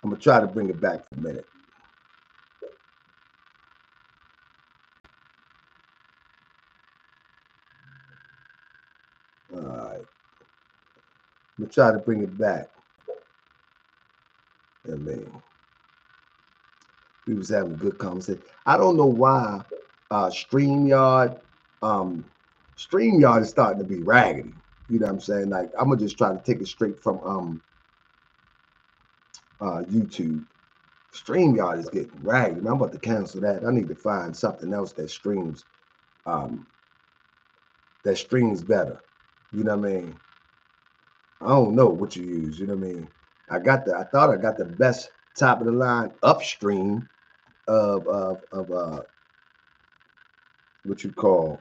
I'm gonna try to bring it back for a minute. All right, I'm gonna try to bring it back. I mean, we was having a good conversation. I don't know why StreamYard, um, StreamYard is starting to be raggedy. You know what I'm saying? Like I'm gonna just try to take it straight from YouTube. StreamYard is getting raggedy. I'm about to cancel that. I need to find something else um that streams better. You know what I mean? I don't know what you use. You know what I mean? I thought I got the best top of the line upstream of what you call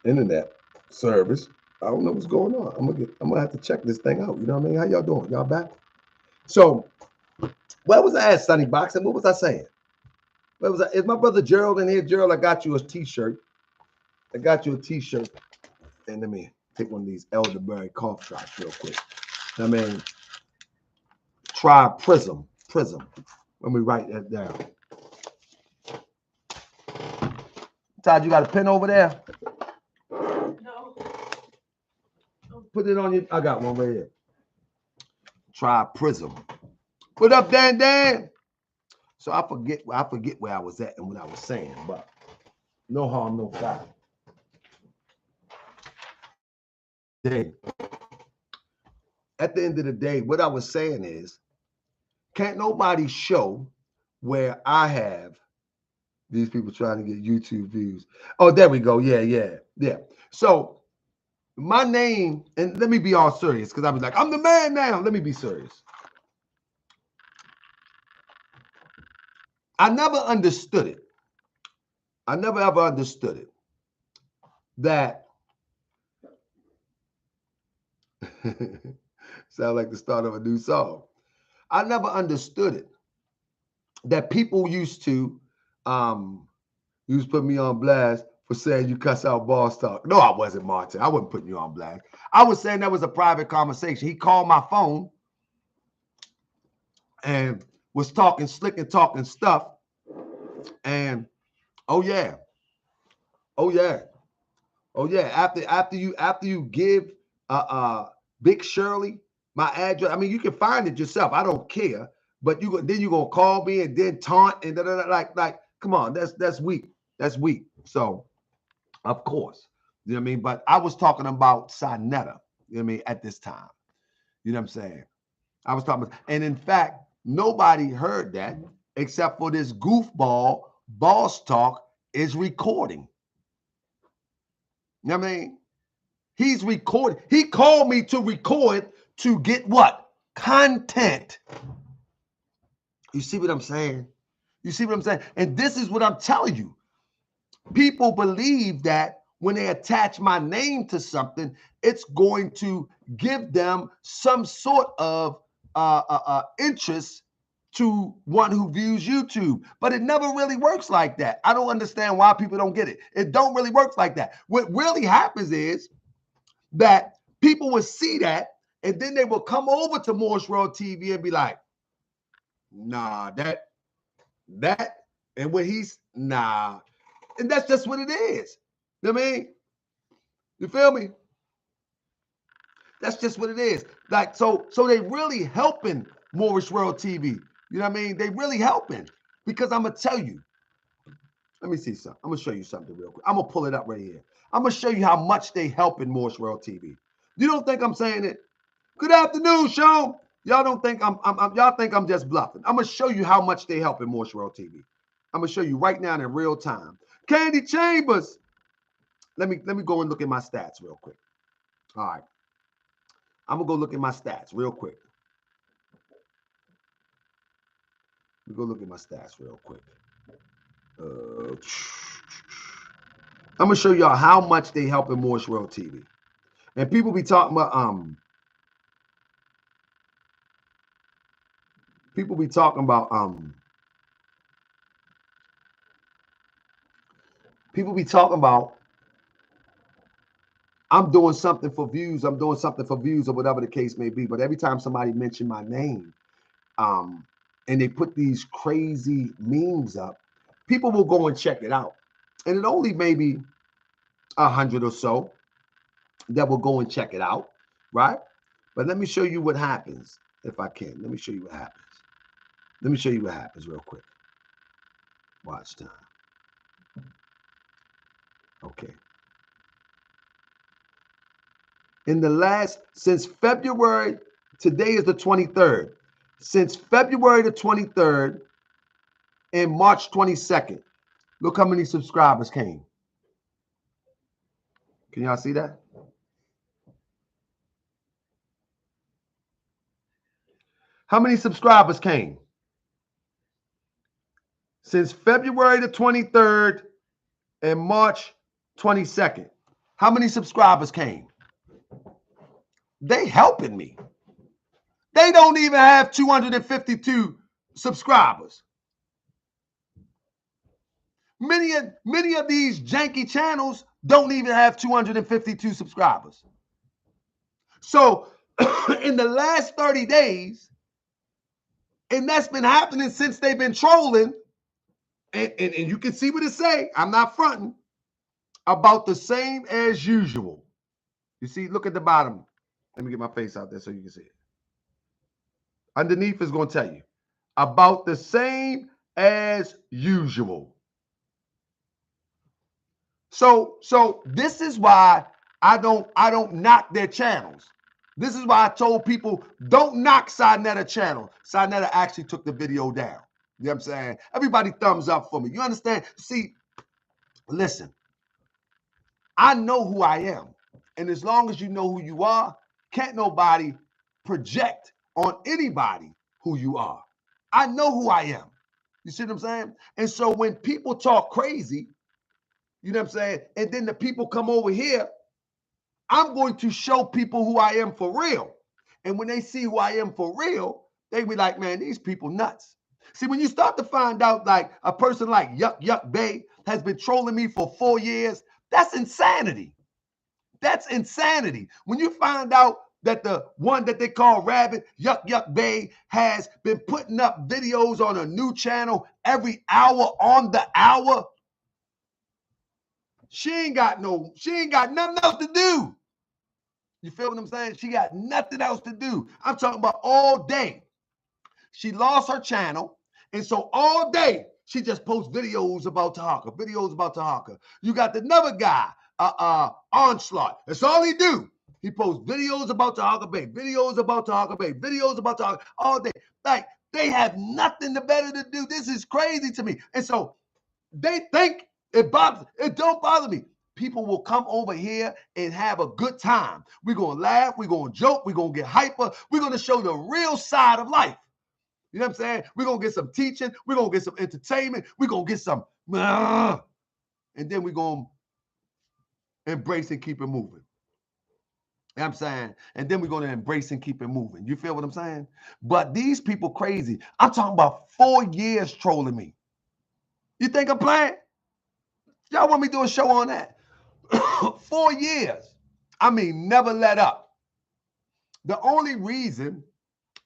internet service. I don't know what's going on. I'm gonna have to check this thing out. You know what I mean? How y'all doing? Y'all back? So where was I at, Sunny Box? And what was I saying? Where was I? Is my brother Gerald in here? Gerald, I got you a t-shirt. I got you a t-shirt. And let me take one of these elderberry cough drops real quick. I mean, try Prism. Prism. Let me write that down. Todd, you got a pen over there? No. Put it on your. I got one right here. Try Prism. What up, Dan Dan? So I forget where I was at and what I was saying, but no harm, no foul. Day. At the end of the day, what I was saying is, can't nobody show where I have these people trying to get YouTube views. Oh, there we go. Yeah. So my name, and let me be all serious because I was like, I'm the man now. Let me be serious. I never understood it. I never ever understood it. That sound like the start of a new song. I never understood it. That people um used to put me on blast for saying you cuss out boss talk. No, I wasn't, Martin. I wasn't putting you on blast. I was saying that was a private conversation. He called my phone and was talking slick and talking stuff. And oh yeah, oh yeah, oh yeah. After you give Big Shirley my address, I mean you can find it yourself. I don't care. But then you gonna call me and then taunt and like come on, that's weak. That's weak. So of course, you know what I mean. But I was talking about Sinetta. You know what I mean at this time. You know what I'm saying? I was talking about, and in fact, nobody heard that except for this goofball boss talk is recording. You know what I mean? He's recording. He called me to record to get what? Content. You see what I'm saying? You see what I'm saying? And this is what I'm telling you. People believe that when they attach my name to something, it's going to give them some sort of interest to one who views YouTube. But it never really works like that. I don't understand why people don't get it. It don't really work like that. What really happens is that people will see that and then they will come over to Morris World TV and be like, nah, that, and when he's, nah. And that's just what it is. You know what I mean? You feel me? That's just what it is. Like, so they really helping Morris World TV. You know what I mean? They really helping. Because I'm gonna tell you, let me see something. I'm gonna show you something real quick. I'm gonna pull it up right here. I'm gonna show you how much they helping Morris World TV. You don't think I'm saying it? Good afternoon, Sean. Y'all don't think y'all think I'm just bluffing. I'm gonna show you how much they helping Morris World TV. I'm gonna show you right now in real time. Candy Chambers. Let me go and look at my stats real quick. All right. I'm gonna go look at my stats real quick. Let me go look at my stats real quick. I'm gonna show y'all how much they helping Morris World TV. And people be talking about people be talking about people be talking about I'm doing something for views. I'm doing something for views or whatever the case may be. But every time somebody mentioned my name, and they put these crazy memes up, people will go and check it out. And it only maybe 100 or so that will go and check it out, right? But let me show you what happens if I can. Let me show you what happens. Let me show you what happens real quick. Watch time. Okay. In the last, since February, today is the 23rd. Since February the 23rd and March 22nd, look how many subscribers came. Can y'all see that? How many subscribers came? Since February the 23rd and March 22nd. How many subscribers came? They helping me. They don't even have 252 subscribers. Many of these janky channels don't even have 252 subscribers. So in the last 30 days, and that's been happening since they've been trolling, and you can see what it say. I'm not fronting. About the same as usual. You see, look at the bottom. Let me get my face out there so you can see it. Underneath is going to tell you about the same as usual. So this is why I don't knock their channels. This is why I told people don't knock Sinetta channel. Sinetta actually took the video down. You know what I'm saying? Everybody thumbs up for me. You understand? See, listen. I know who I am. And as long as you know who you are, can't nobody project on anybody who you are. I know who I am. You see what I'm saying? And so when people talk crazy, you know what I'm saying? And then the people come over here, I'm going to show people who I am for real. And when they see who I am for real, they be like, man, these people nuts. See, when you start to find out like a person like Taharkabey has been trolling me for 4 years, that's insanity. That's insanity. When you find out that the one that they call Rabbit, Taharkabey, has been putting up videos on a new channel every hour on the hour, she ain't got nothing else to do. You feel what I'm saying? She got nothing else to do. I'm talking about all day. She lost her channel, and so all day she just posts videos about Taharka. You got another guy, Onslaught. That's all he do. He posts videos about Taharkabey, videos about Taharkabey, all day. Like, they have nothing better to do. This is crazy to me. And so they think it don't bother me. People will come over here and have a good time. We're going to laugh. We're going to joke. We're going to get hyper. We're going to show the real side of life. You know what I'm saying? We're going to get some teaching. We're going to get some entertainment. We're going to get some, and then we're going to embrace and keep it moving. You know what I'm saying? And then we're going to embrace and keep it moving. You feel what I'm saying? But these people crazy. I'm talking about 4 years trolling me. You think I'm playing? Y'all want me to do a show on that? 4 years. I mean, never let up. The only reason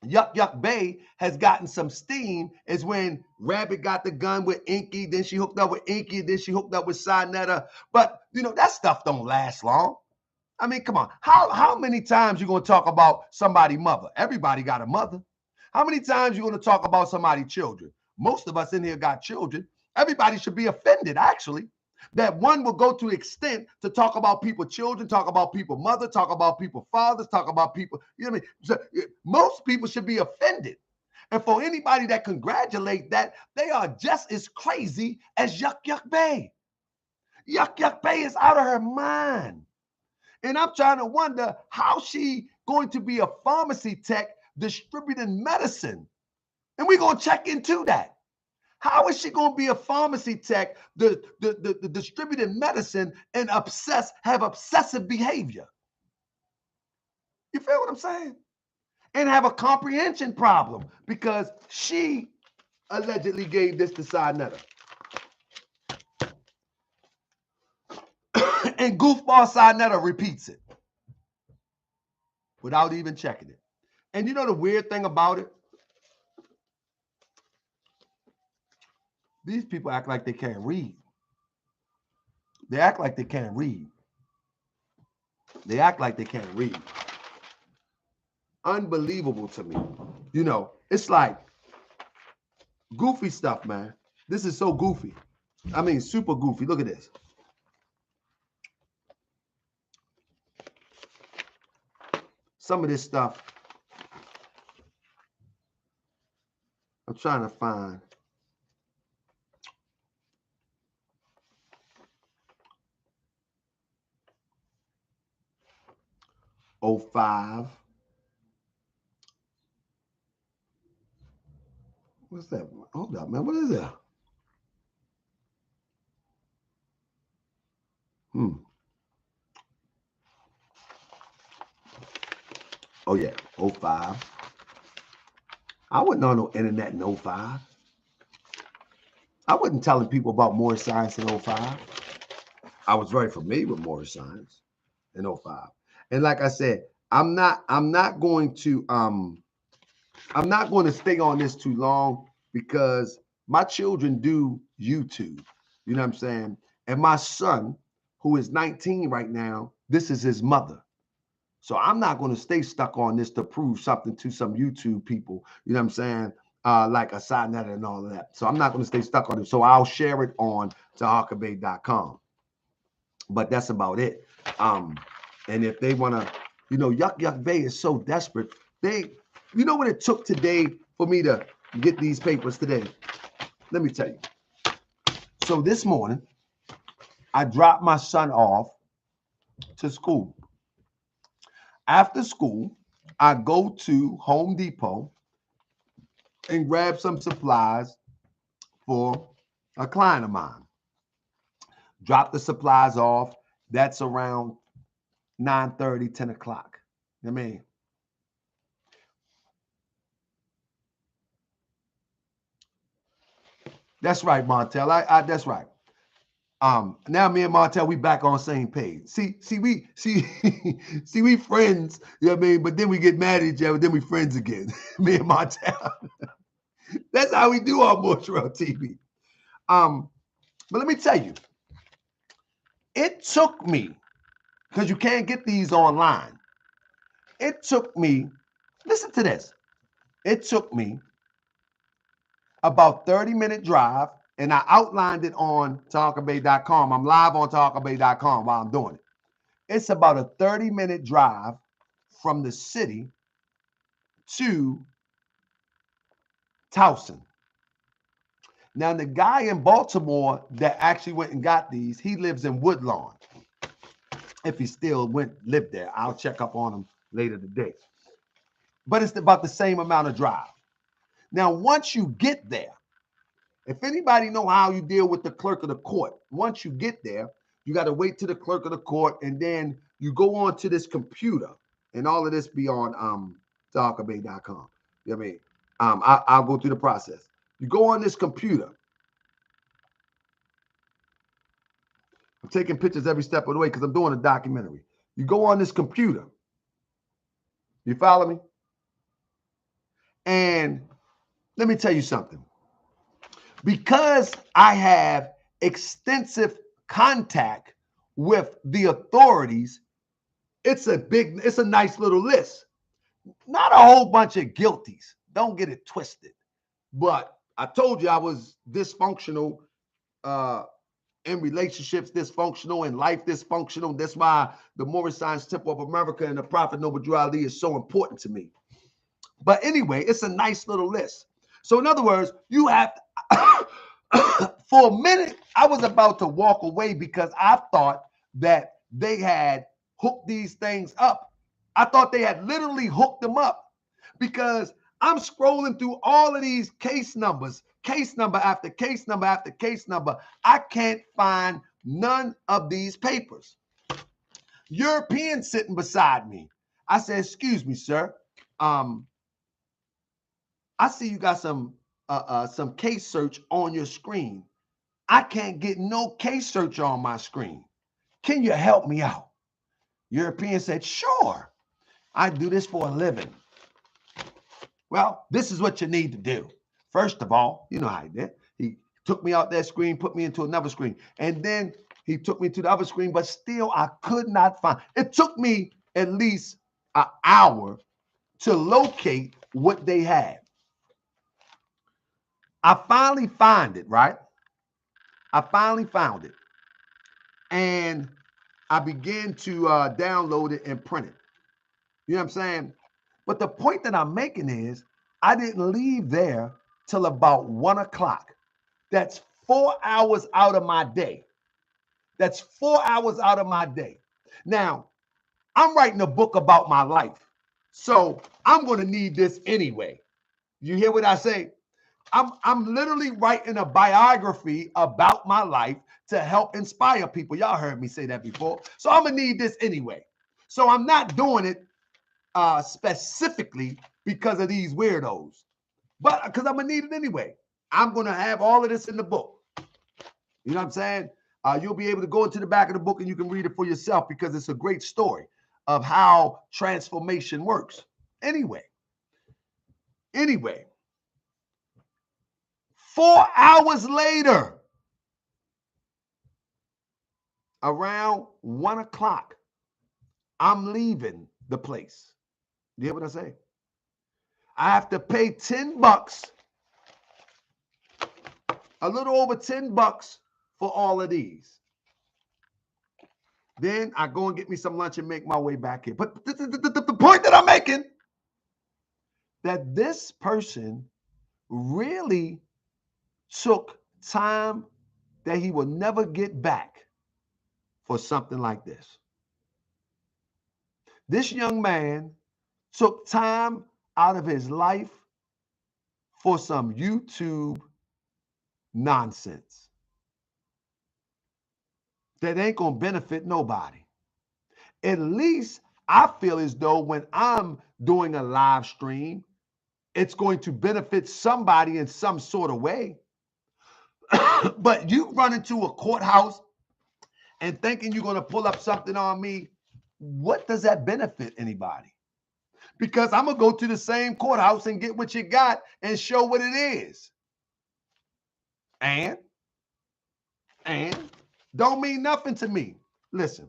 Taharkabey has gotten some steam is when Rabbit got the gun with Inky, then she hooked up with Inky, then she hooked up with Sinetta. But, you know, that stuff don't last long. I mean, come on. How many times you going to talk about somebody's mother? Everybody got a mother. How many times you going to talk about somebody's children? Most of us in here got children. Everybody should be offended, actually, that one will go to extent to talk about people's children, talk about people's mother, talk about people's fathers, talk about people. You know what I mean? So, most people should be offended. And for anybody that congratulate that, they are just as crazy as Taharkabey. Taharkabey is out of her mind. And I'm trying to wonder how she going to be a pharmacy tech distributing medicine. And we're going to check into that. How is she going to be a pharmacy tech, the distributing medicine, and have obsessive behavior? You feel what I'm saying? And have a comprehension problem because she allegedly gave this to Sinetta. And goofball Sinetta repeats it without even checking it. And you know the weird thing about it? These people act like they can't read. They act like they can't read. They act like they can't read. Unbelievable to me. You know, it's like goofy stuff, man. This is so goofy. I mean, super goofy. Look at this. Some of this stuff, I'm trying to find. '05. What's that? Hold up, man. What is that? Oh, yeah. '05. I wasn't on no internet in '05. I wasn't telling people about Morris Science in '05. I was very familiar with Morris Science in '05. And like I said, I'm not going to stay on this too long because my children do YouTube. You know what I'm saying? And my son, who is 19 right now, this is his mother. So I'm not going to stay stuck on this to prove something to some YouTube people. You know what I'm saying? Like a side net and all of that. So I'm not going to stay stuck on it. So I'll share it on Taharkabey.com. But that's about it. And if they want to, you know, Yuck Yuck Bay is so desperate. You know what it took today for me to get these papers today? Let me tell you. So this morning, I dropped my son off to school. After school, I go to Home Depot and grab some supplies for a client of mine. Drop the supplies off. That's around 9:30, 10 o'clock. I mean, that's right, Montel. That's right. Now me and Montel, we back on the same page. See, we friends, you know what I mean? But then we get mad at each other, then we friends again. Me and Montel. That's how we do on Montreal TV. But let me tell you, it took me, because you can't get these online. It took me, listen to this. It took me about 30-minute drive, and I outlined it on Taharkabey.com. I'm live on Taharkabey.com while I'm doing it. It's about a 30-minute drive from the city to Towson. Now, the guy in Baltimore that actually went and got these, he lives in Woodlawn. If he still lived there, I'll check up on him later today. But it's about the same amount of drive. Now, once you get there, if anybody know how you deal with the clerk of the court, once you get there, you got to wait to the clerk of the court, and then you go on to this computer, and all of this be on Taharkabey.com. You know what I mean? I'll go through the process. You go on this computer. I'm taking pictures every step of the way because I'm doing a documentary. You go on this computer. You follow me? And let me tell you something. Because I have extensive contact with the authorities, it's a nice little list. Not a whole bunch of guilties. Don't get it twisted. But I told you I was dysfunctional in relationships, dysfunctional in life, dysfunctional. That's why the Morris Science Temple of America and the Prophet Noble Drew Ali is so important to me. But anyway, it's a nice little list. So in other words, you have to, for a minute, I was about to walk away because I thought that they had hooked these things up. I thought they had literally hooked them up because I'm scrolling through all of these case numbers, case number after case number after case number. I can't find none of these papers. European sitting beside me. I said, excuse me, sir. I see you got some case search on your screen. I can't get no case search on my screen. Can you help me out? European said, sure. I do this for a living. Well, this is what you need to do. First of all, you know how he did. He took me out that screen, put me into another screen. And then he took me to the other screen, but still I could not find. It took me at least an hour to locate what they had. I finally find it, right? I finally found it. And I began to download it and print it. You know what I'm saying? But the point that I'm making is I didn't leave there till about 1 o'clock. That's 4 hours out of my day. That's 4 hours out of my day. Now, I'm writing a book about my life. So I'm going to need this anyway. You hear what I say? I'm literally writing a biography about my life to help inspire people. Y'all heard me say that before. So I'm going to need this anyway. So I'm not doing it specifically because of these weirdos, but because I'm going to need it anyway. I'm going to have all of this in the book. You know what I'm saying? You'll be able to go into the back of the book and you can read it for yourself because it's a great story of how transformation works. Anyway, 4 hours later, around 1 o'clock, I'm leaving the place. You hear what I say? I have to pay $10, a little over $10 for all of these. Then I go and get me some lunch and make my way back here. But the point that I'm making, that this person really took time that he will never get back for something like this. This young man took time out of his life for some YouTube nonsense that ain't gonna benefit nobody. At least I feel as though when I'm doing a live stream, it's going to benefit somebody in some sort of way. But you run into a courthouse and thinking you're going to pull up something on me, what does that benefit anybody? Because I'm going to go to the same courthouse and get what you got and show what it is. And don't mean nothing to me. Listen,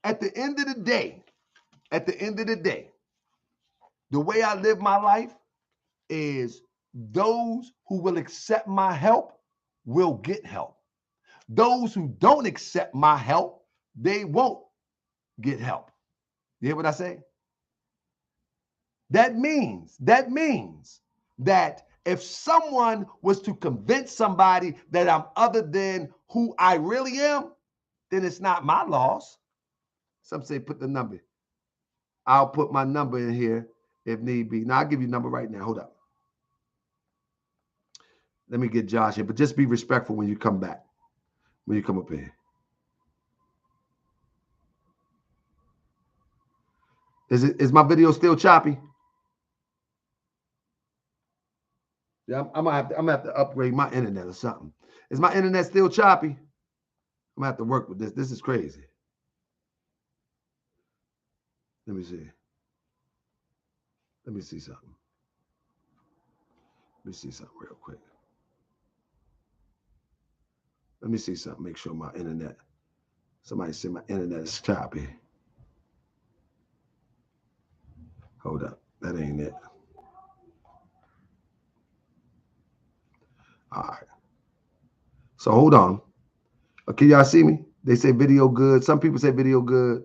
at the end of the day, the way I live my life is those who will accept my help will get help. Those who don't accept my help, they won't get help. You hear what I say? That means that if someone was to convince somebody that I'm other than who I really am, then it's not my loss. Some say put the number. I'll put my number in here if need be. Now I'll give you a number right now. Hold up. Let me get Josh here, but just be respectful when you come back, when you come up here. Is my video still choppy? Yeah, I'm gonna have to upgrade my internet or something. Is my internet still choppy? I'm gonna have to work with this. This is crazy. Let me see. Let me see something. Let me see something real quick. Let me see something. Make sure my internet. Somebody said my internet is choppy. Hold up. That ain't it. All right. So hold on. Okay, y'all see me? They say video good. Some people say video good.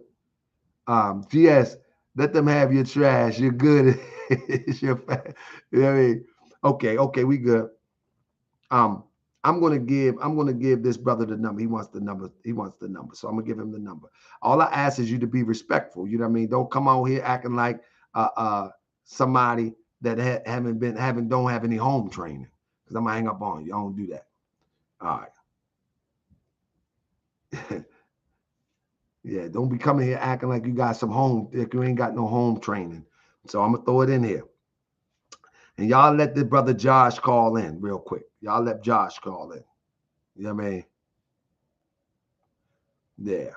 GS, let them have your trash. You're good. It's your you know what I mean? Okay, we good. I'm gonna give this brother the number. He wants the number. So I'm gonna give him the number. All I ask is you to be respectful. You know what I mean? Don't come out here acting like somebody that don't have any home training. Because I'm gonna hang up on you. I don't do that. All right. Yeah, don't be coming here acting like you got some home, if you ain't got no home training. So I'm gonna throw it in here. And y'all let the brother Josh call in real quick. Y'all let Josh call in. You know what I mean? Yeah.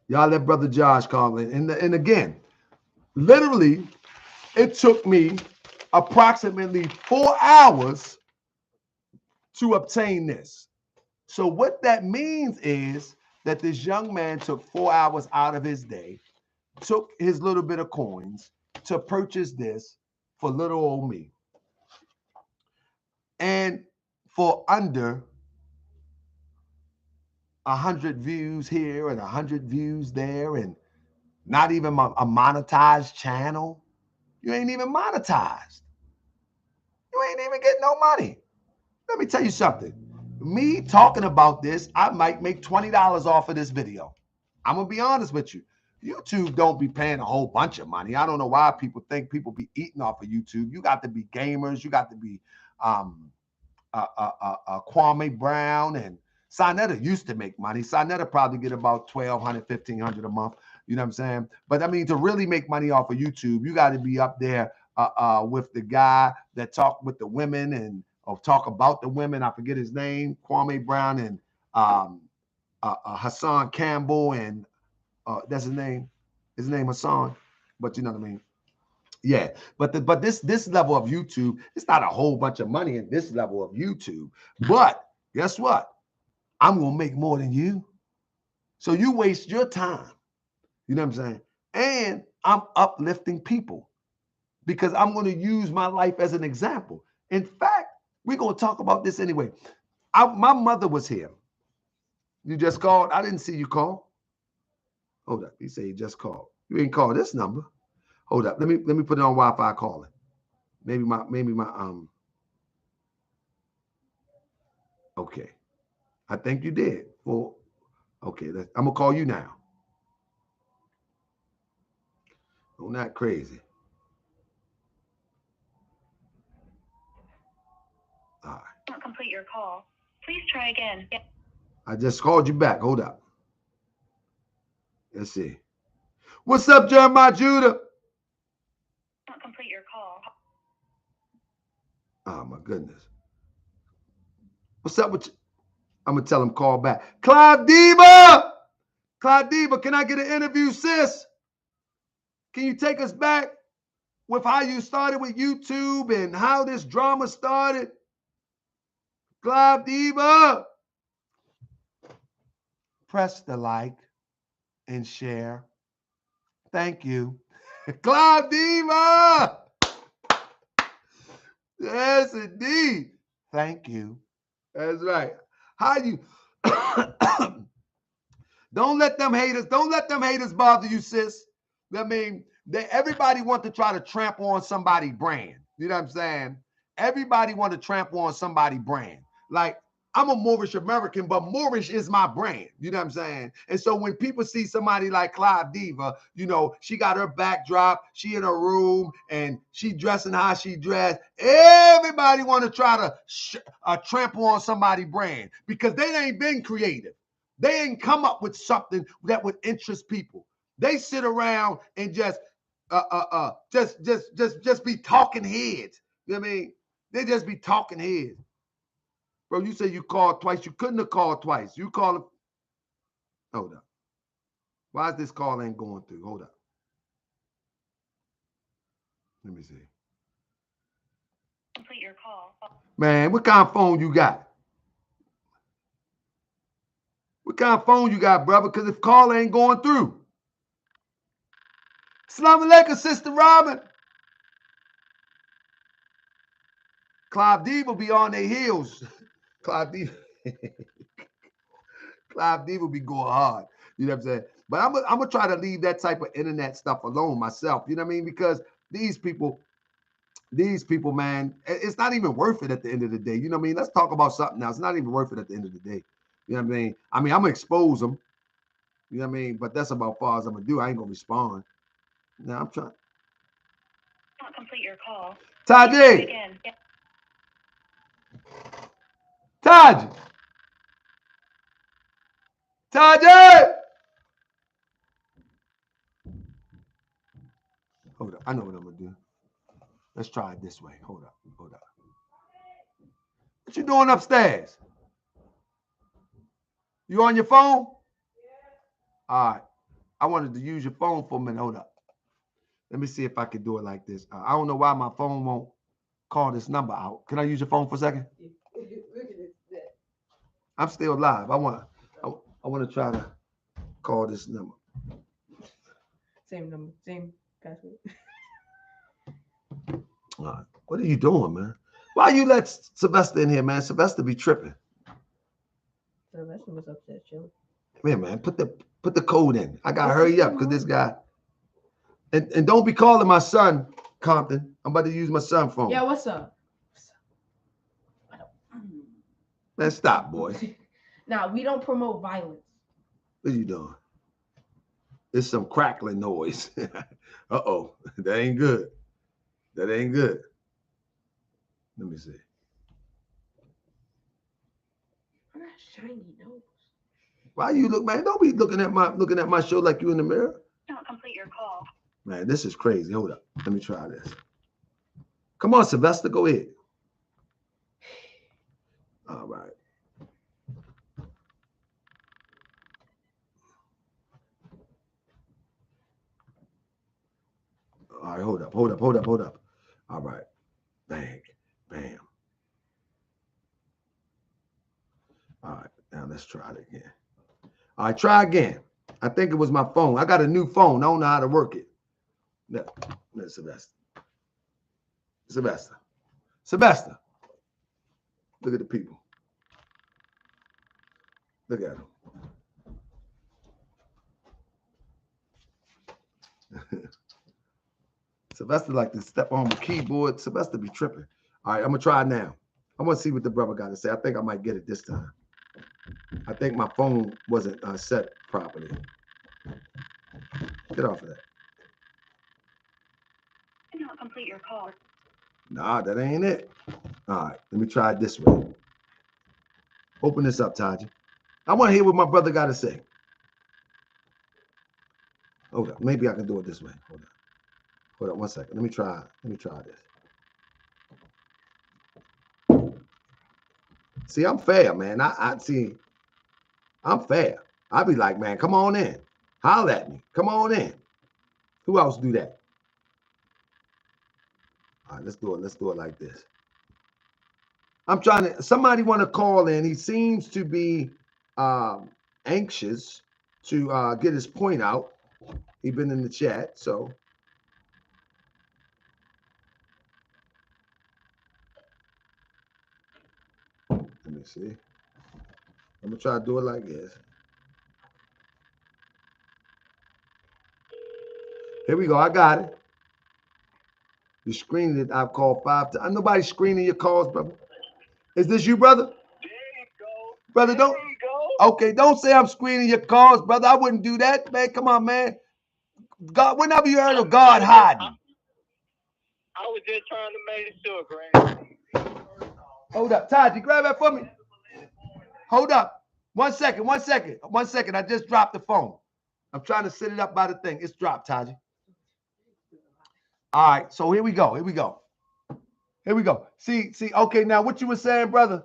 Y'all let Brother Josh call in. And again, literally, it took me approximately 4 hours to obtain this. So what that means is that this young man took 4 hours out of his day, took his little bit of coins to purchase this for little old me. And for under 100 views here and 100 views there, and not even a monetized channel. You ain't even monetized. You ain't even getting no money. Let me tell you something. Me talking about this, I might make $20 off of this video. I'm going to be honest with you. YouTube don't be paying a whole bunch of money. I don't know why people think people be eating off of YouTube. You got to be gamers. You got to be Kwame Brown, and Sonetta used to make money. Sonetta probably get about $1,200, $1,500 a month. You know what I'm saying? But I mean, to really make money off of YouTube, you got to be up there with the guy that talk with the women and or talk about the women. I forget his name, Kwame Brown and Hassan Campbell, and that's his name. His name Hassan, but you know what I mean. Yeah, but this level of YouTube, it's not a whole bunch of money in this level of YouTube. But guess what? I'm gonna make more than you. So you waste your time. You know what I'm saying? And I'm uplifting people because I'm gonna use my life as an example. In fact, we're gonna talk about this anyway. My mother was here. You just called. I didn't see you call. Hold up. You say you just called. You ain't called this number. Hold up. Let me put it on Wi-Fi calling. Maybe my. Okay. I think you did. Well, okay. I'm gonna call you now. Oh, not crazy. All right. Not complete your call. Please try again. I just called you back. Hold up. Let's see. What's up, Jeremiah Judah? Not complete your call. Oh my goodness. What's up with you? I'm gonna tell him call back. Clive Diva! Clive Diva, can I get an interview, sis? Can you take us back with how you started with YouTube and how this drama started? Clive Diva! Press the like and share. Thank you. Clive Diva! Yes, indeed. Thank you. That's right. How you don't let them haters bother you, sis. I mean, everybody want to try to trample on somebody's brand. You know what I'm saying? Everybody want to trample on somebody's brand. Like, I'm a Moorish American, but Moorish is my brand. You know what I'm saying? And so when people see somebody like Clive Diva, you know, she got her backdrop, she in her room, and she dressing how she dressed. Everybody want to try to trample on somebody's brand because they ain't been creative. They ain't come up with something that would interest people. They sit around and just be talking heads. You know what I mean? They just be talking heads. Bro, you say you called twice. You couldn't have called twice. You called. Hold up. Why is this call ain't going through? Hold up. Let me see. Complete your call. Man, what kind of phone you got? What kind of phone you got, brother? Because if call ain't going through. Assalamu alaikum, Sister Robin. Clive D will be on their heels. Clive D. Clive D will be going hard. You know what I'm saying? But I'm gonna try to leave that type of internet stuff alone myself. You know what I mean? Because these people, man, it's not even worth it at the end of the day. You know what I mean? Let's talk about something else. It's not even worth it at the end of the day. You know what I mean? I'm gonna expose them. You know what I mean? But that's about as far as I'm gonna do. I ain't gonna respond. Now I'm trying. Not complete your call. Taji. Again. Taji. Taji. Hold up. I know what I'm gonna do. Let's try it this way. Hold up. Hold up. What you doing upstairs? You on your phone? All right. I wanted to use your phone for a minute. Hold up. Let me see if I can do it like this. I don't know why my phone won't call this number out. Can I use your phone for a second? I'm still live. I want to try to call this number. Same number, same password. All right. What are you doing, man? Why you let Sylvester in here, man? Sylvester be tripping. Sylvester was upset, chilling. Man, put the code in. I gotta hurry up because this guy. And don't be calling my son, Compton. I'm about to use my son's phone. Yeah, what's up? Man, stop, boy. Nah, we don't promote violence. What are you doing? It's some crackling noise. Uh-oh. That ain't good. That ain't good. Let me see. I'm not shiny nose. Why you look, man? Don't be looking at my show like you in the mirror. Not complete your call. Man, this is crazy. Hold up. Let me try this. Come on, Sylvester. Go ahead. All right. All right, hold up. All right. Bang. Bam. All right, now let's try it again. All right, try again. I think it was my phone. I got a new phone. I don't know how to work it. No, Sylvester. Sylvester. Look at the people. Look at them. Sylvester like to step on the keyboard. Sylvester be tripping. All right, I'm going to try now. I want to see what the brother got to say. I think I might get it this time. I think my phone wasn't set properly. Get off of that. Cannot complete your call. Nah, that ain't it. All right, let me try it this way. Open this up, Taji. I want to hear what my brother got to say. Hold up. Maybe I can do it this way. Hold up 1 second. Let me try this. See, I'm fair, man. I see. I'm fair. I be like, man, come on in. Holler at me. Come on in. Who else do that? All right, let's do it like this. I'm trying to, somebody want to call in. He seems to be anxious to get his point out. He's been in the chat, so. Let me see. I'm gonna try to do it like this. Here we go. I got it. You screened it. I've called 5 times. Nobody's screening your calls, brother. Is this you, brother? There you go. Brother, don't. There you go. Okay, don't say I'm screening your calls, brother. I wouldn't do that, man. Come on, man. God, whenever you heard of God hiding. I was just trying to make sure, Grant. Hold up, Taji, grab that for me. Hold up. 1 second. 1 second. 1 second. I just dropped the phone. I'm trying to set it up by the thing. It's dropped, Taji. All right, so here we go. See. Okay, now what you were saying, brother?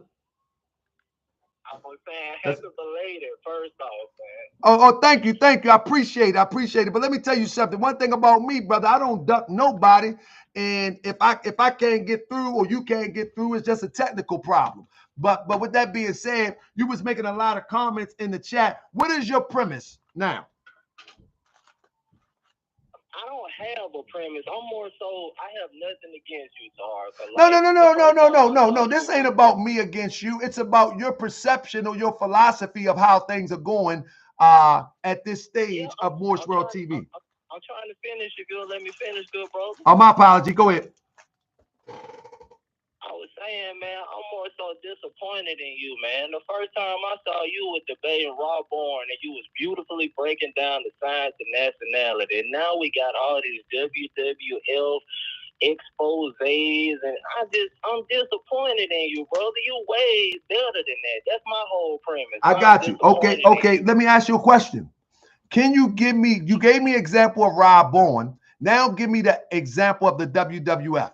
I was saying happy belated, first off, man. Oh, thank you. I appreciate it. But let me tell you something. One thing about me, brother, I don't duck nobody. And if I can't get through or you can't get through, it's just a technical problem. But with that being said, you was making a lot of comments in the chat. What is your premise now? I don't have a premise. I'm more so, I have nothing against you, Taharkabey. No. This ain't about me against you. It's about your perception or your philosophy of how things are going at this stage of Morse World TV. I'm trying to finish. If you'll let me finish, good bro. Oh, my apology. Go ahead. I was saying, man, I'm more so disappointed in you, man. The first time I saw you was debating Raw Born, and you was beautifully breaking down the science of nationality. And now we got all these WWF exposés, and I'm disappointed in you, brother. You way better than that. That's my whole premise. I got you. Okay. Let me ask you a question. Can you gave me example of Rob Bowen. Now give me the example of the WWF.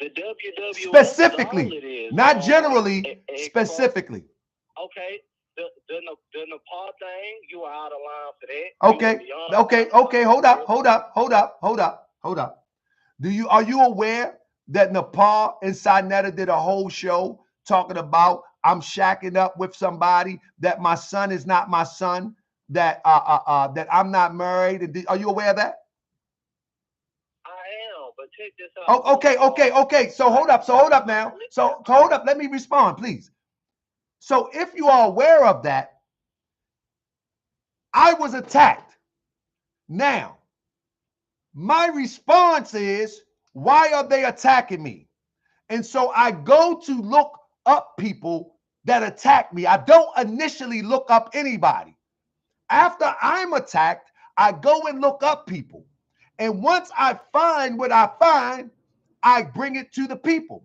The WWF specifically, not generally, specifically. Okay, the Nepal thing, you were out of line for that. Okay. Hold up. Are you aware that Nepal and Sinetta did a whole show talking about I'm shacking up with somebody, that my son is not my son, that that I'm not married? And are you aware of that? I am, but check this out. Oh, okay. So hold up now. So hold up. Let me respond, please. So if you are aware of that, I was attacked. Now, my response is, why are they attacking me? And so I go to look up people that attack me. I don't initially look up anybody. After I'm attacked, I go and look up people. And once I find what I find, I bring it to the people.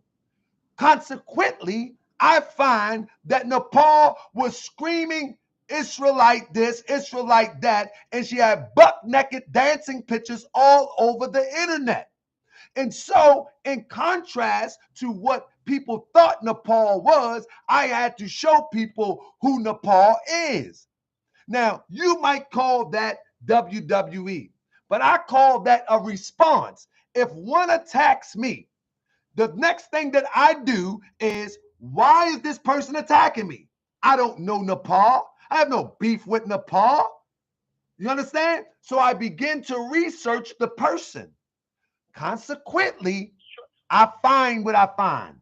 Consequently, I find that Nepal was screaming Israelite this, Israelite that, and she had buck naked dancing pictures all over the internet. And so, in contrast to what people thought Nepal was, I had to show people who Nepal is. Now, you might call that WWE, but I call that a response. If one attacks me, the next thing that I do is, why is this person attacking me? I don't know Nepal. I have no beef with Nepal. You understand? So I begin to research the person. Consequently, I find what I find.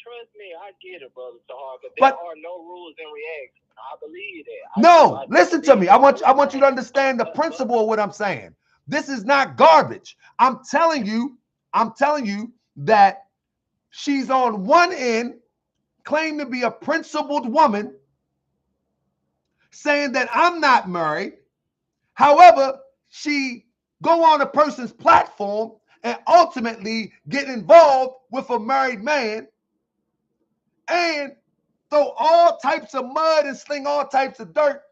Trust me, I get it, brother Taharkabey. There But are no rules in reaction. I believe that. No, listen to me. I want you to understand the principle of what I'm saying. This is not garbage. I'm telling you that she's on one end, claimed to be a principled woman, saying that I'm not married. However, she go on a person's platform and ultimately get involved with a married man and throw all types of mud and sling all types of dirt.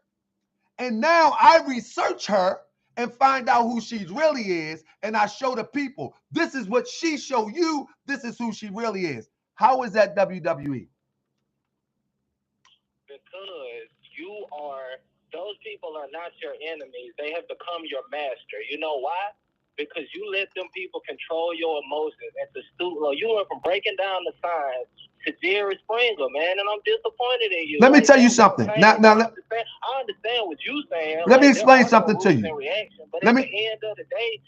And now I research her and find out who she really is, and I show the people, this is what she show you, this is who she really is. How is that WWE? Because those people are not your enemies. They have become your master. You know why? Because you let them people control your emotions. You went from breaking down the signs to Jerry Springer, man, and I'm disappointed in you. Let me tell you something. I understand what you're saying. Let me explain something to you. But at the end of the day,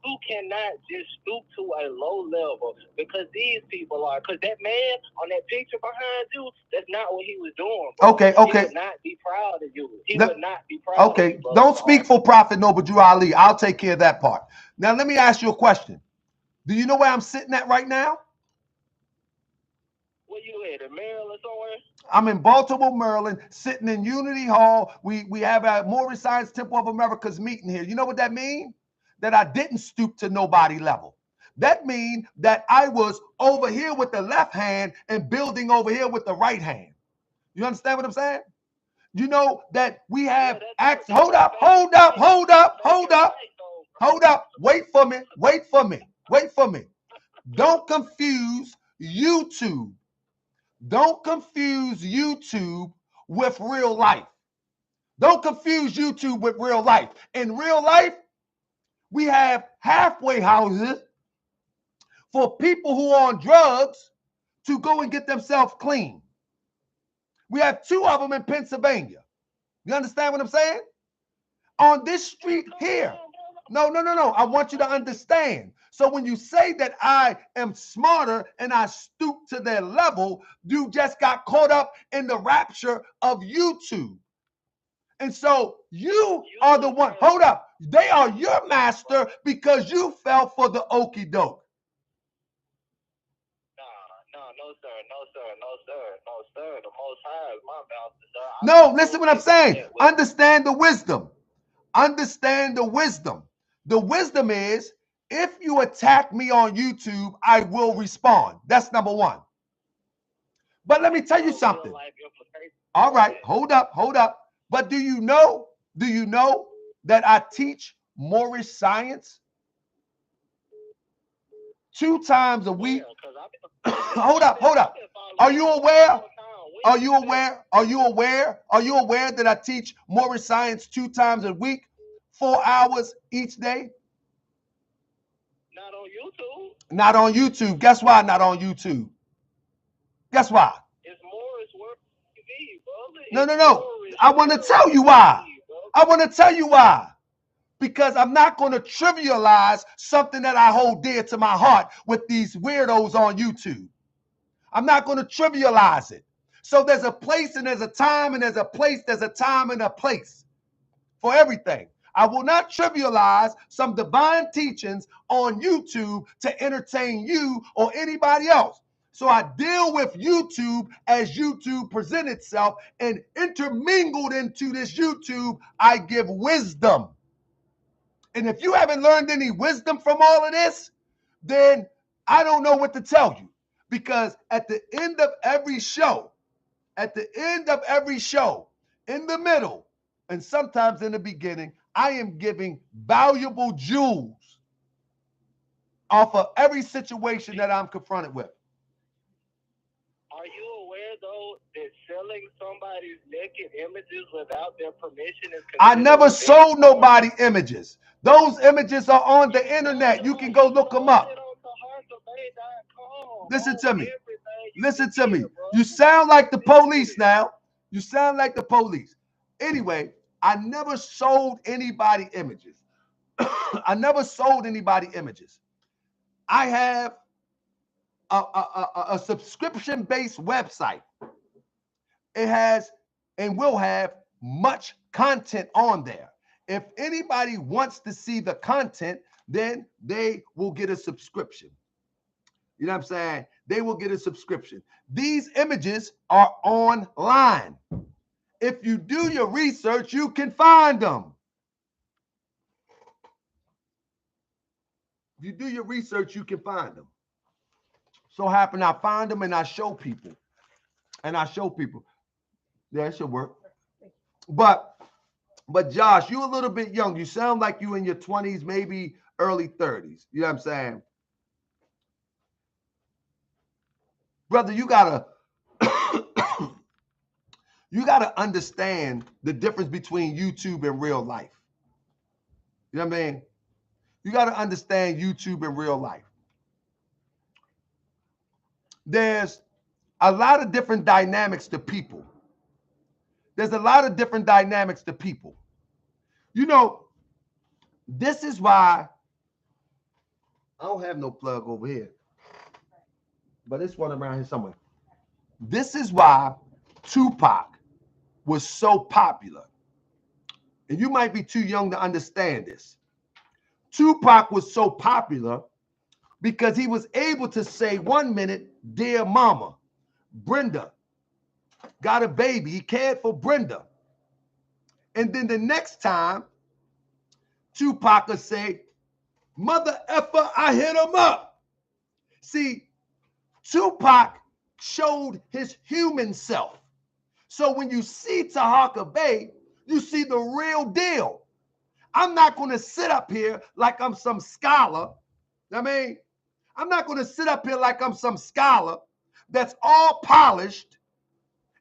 you cannot just stoop to a low level because these people are. Because that man on that picture behind you, that's not what he was doing. Bro. Okay. He would not be proud of you. He would not be proud of you. Brother. Don't speak for Prophet Noble Drew Ali. I'll take care of that part. Now, let me ask you a question. Do you know where I'm sitting at right now? Where you at? In Maryland somewhere? I'm in Baltimore, Maryland, sitting in Unity Hall. We have a Morris Science Temple of America's meeting here. You know what that means? That I didn't stoop to nobody level. That means that I was over here with the left hand and building over here with the right hand. You understand what I'm saying? You know that we have acts. Hold up. Wait for me. Don't confuse YouTube. Don't confuse YouTube with real life. Don't confuse YouTube with real life. In real life, we have halfway houses for people who are on drugs to go and get themselves clean. We have 2 of them in Pennsylvania. You understand what I'm saying? On this street here. No. I want you to understand. So when you say that I am smarter and I stoop to their level, you just got caught up in the rapture of YouTube. And so you are the one. Hold up. They are your master because you fell for the okie doke. No, sir. The Most High is my master, sir. No, listen what I'm saying. Understand the wisdom. Understand the wisdom. The wisdom is, if you attack me on YouTube, I will respond. That's number one. But let me tell you something. All right, hold up. But do you know that I teach Moorish science 2 times a week? Hold up. Are you aware? Are you aware? Are you aware? Are you aware that I teach Morris Science 2 times a week, 4 hours each day? Not on YouTube. Not on YouTube. Guess why not on YouTube? Guess why? It's Morris World TV, brother. No, It's no, no. Morris I want to World tell you why. TV, brother. I want to tell you why. Because I'm not going to trivialize something that I hold dear to my heart with these weirdos on YouTube. I'm not going to trivialize it. So there's a place and there's a time and there's a place, there's a time and a place for everything. I will not trivialize some divine teachings on YouTube to entertain you or anybody else. So I deal with YouTube as YouTube presents itself, and intermingled into this YouTube, I give wisdom. And if you haven't learned any wisdom from all of this, then I don't know what to tell you. Because at the end of every show, in the middle, and sometimes in the beginning, I am giving valuable jewels off of every situation that I'm confronted with. Are you aware, though, that selling somebody's naked images without their permission is I never considered sold nobody images. Those images are on the internet. You can go look them up. Listen to me. Listen to me. You sound like the police now. You sound like the police. Anyway, I never sold anybody images. I never sold anybody images. I have a subscription-based website. It has and will have much content on there. If anybody wants to see the content, then they will get a subscription. You know what I'm saying? They will get a subscription. These images are online. If you do your research, you can find them. If you do your research, you can find them. So happen I find them and I show people. Yeah, it should work. But Josh, you a little bit young. You sound like you in your 20s, maybe early 30s. You know what I'm saying? Brother, you gotta understand the difference between YouTube and real life. You know what I mean? You got to understand YouTube and real life. There's a lot of different dynamics to people. You know, this is why I don't have no plug over here, but it's one around here somewhere. This is why Tupac was so popular. And you might be too young to understand this. Tupac was so popular because he was able to say 1 minute, dear mama, Brenda got a baby. He cared for Brenda. And then the next time, Tupac would say, mother effer, I hit him up. See, Tupac showed his human self. So when you see Taharkabey, you see the real deal. I'm not going to sit up here like I'm some scholar. I mean, I'm not going to sit up here like I'm some scholar that's all polished,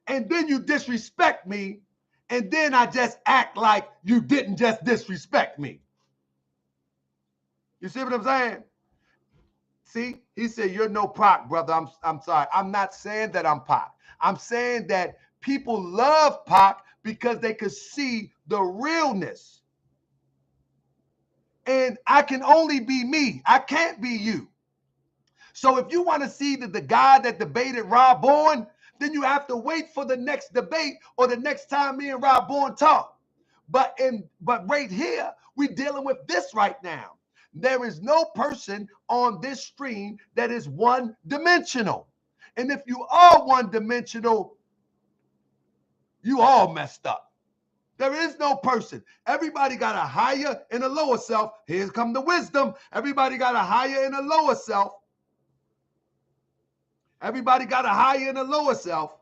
and then you disrespect me, and then I just act like you didn't just disrespect me. You see what I'm saying? See, he said, you're no Pac, brother. I'm sorry. I'm not saying that I'm Pac. I'm saying that people love Pac because they could see the realness. And I can only be me. I can't be you. So if you want to see the guy that debated Rob Bourne, then you have to wait for the next debate or the next time me and Rob Bourne talk. But right here, we're dealing with this right now. There is no person on this stream that is one-dimensional. And if you are one-dimensional, you all messed up. There is no person. Everybody got a higher and a lower self. Here's come the wisdom. Everybody got a higher and a lower self. Everybody got a higher and a lower self.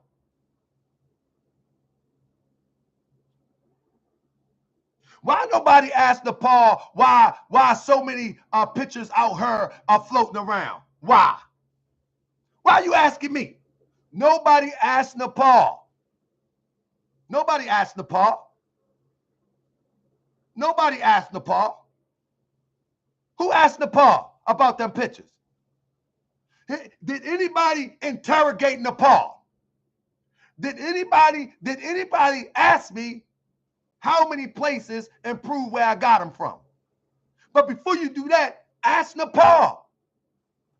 Why nobody asked Paul why so many pictures out here are floating around? Why? Why are you asking me? Nobody asked Nepal. Nobody asked Nepal. Nobody asked Nepal. Who asked Nepal about them pictures? Did anybody interrogate Nepal? Did anybody ask me how many places and prove where I got them from? But before you do that, ask Nepal.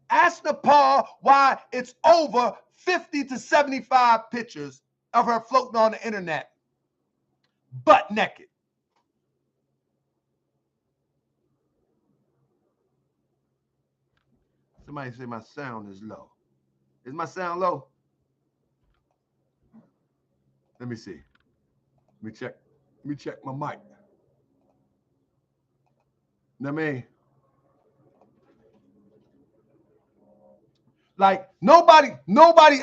Ask Nepal why it's over 50 to 75 pictures of her floating on the internet, butt naked. Somebody say my sound is low. Is my sound low? Let me see. Let me check my mic. I mean, like nobody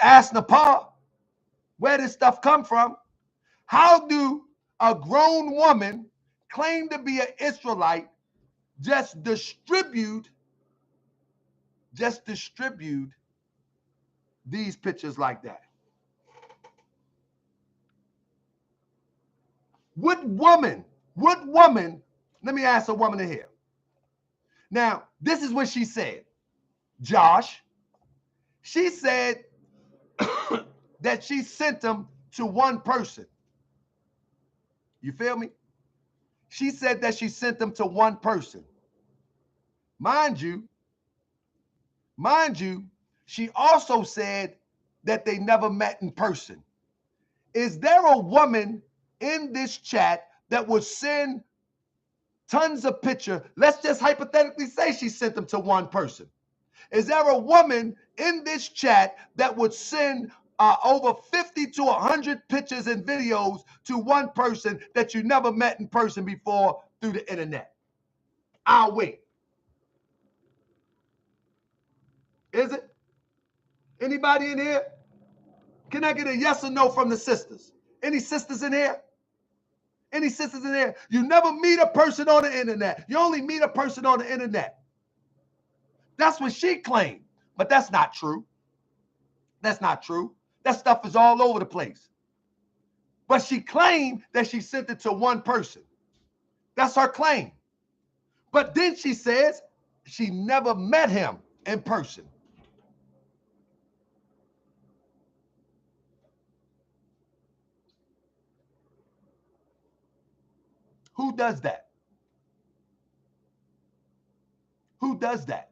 asked Nepal where this stuff come from. How do a grown woman claim to be an Israelite just distribute these pictures like that? What woman, let me ask a woman in here. Now, this is what she said. Josh, she said that she sent them to one person. You feel me? She said that she sent them to one person. Mind you, she also said that they never met in person. Is there a woman in this chat that would send tons of pictures? Let's just hypothetically say she sent them to one person. Is there a woman in this chat that would send over 50 to 100 pictures and videos to one person that you never met in person before through the internet? I'll wait. Is it? Anybody in here? Can I get a yes or no from the sisters? Any sisters in here? Any sisters in here? You never meet a person on the internet. You only meet a person on the internet. That's what she claimed, but that's not true. That's not true. That stuff is all over the place. But she claimed that she sent it to one person. That's her claim. But then she says she never met him in person. Who does that? Who does that?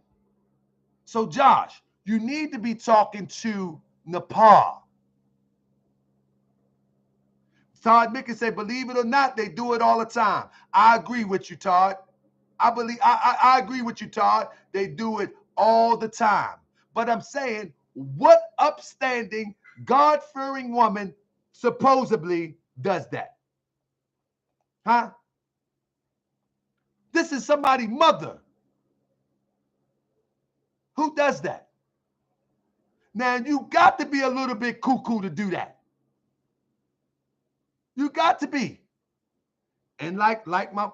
So, Josh, you need to be talking to Nepal. Todd Mickens said, believe it or not, they do it all the time. I agree with you, Todd. I agree with you, Todd. They do it all the time. But I'm saying, what upstanding, God-fearing woman supposedly does that? Huh? This is somebody's mother. Who does that? Now, you got to be a little bit cuckoo to do that. You got to be. And like my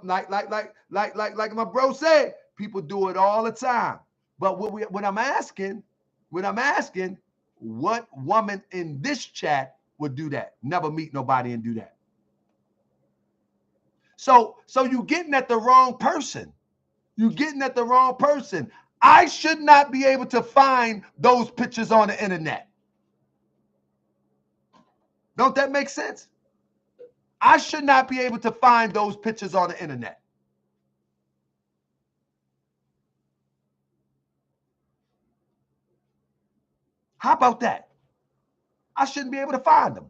bro said, people do it all the time. But what I'm asking, what woman in this chat would do that? Never meet nobody and do that. So you're getting at the wrong person. You're getting at the wrong person. I should not be able to find those pictures on the internet. Don't that make sense? I should not be able to find those pictures on the internet. How about that? I shouldn't be able to find them.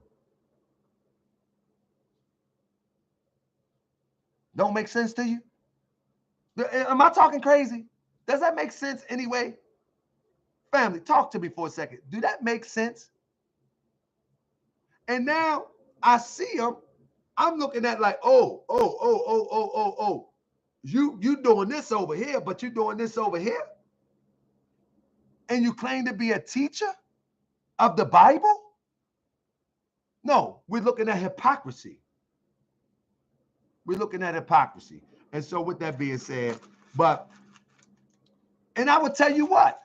Don't make sense to you? Am I talking crazy? Does that make sense anyway? Family, talk to me for a second. Do that make sense? And now I see them. I'm looking at like, oh. You doing this over here, but you doing this over here? And you claim to be a teacher of the Bible? No, we're looking at hypocrisy. We're looking at hypocrisy. And so with that being said, and I would tell you what,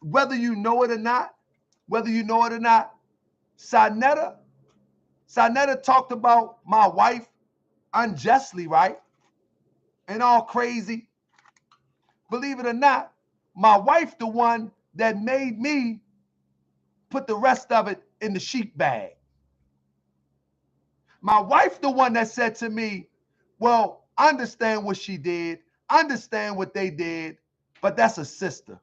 whether you know it or not, whether you know it or not, Sinetta talked about my wife unjustly, right? And all crazy. Believe it or not, my wife the one that made me put the rest of it in the sheep bag. My wife the one that said to me, well, understand what she did, understand what they did, but that's a sister.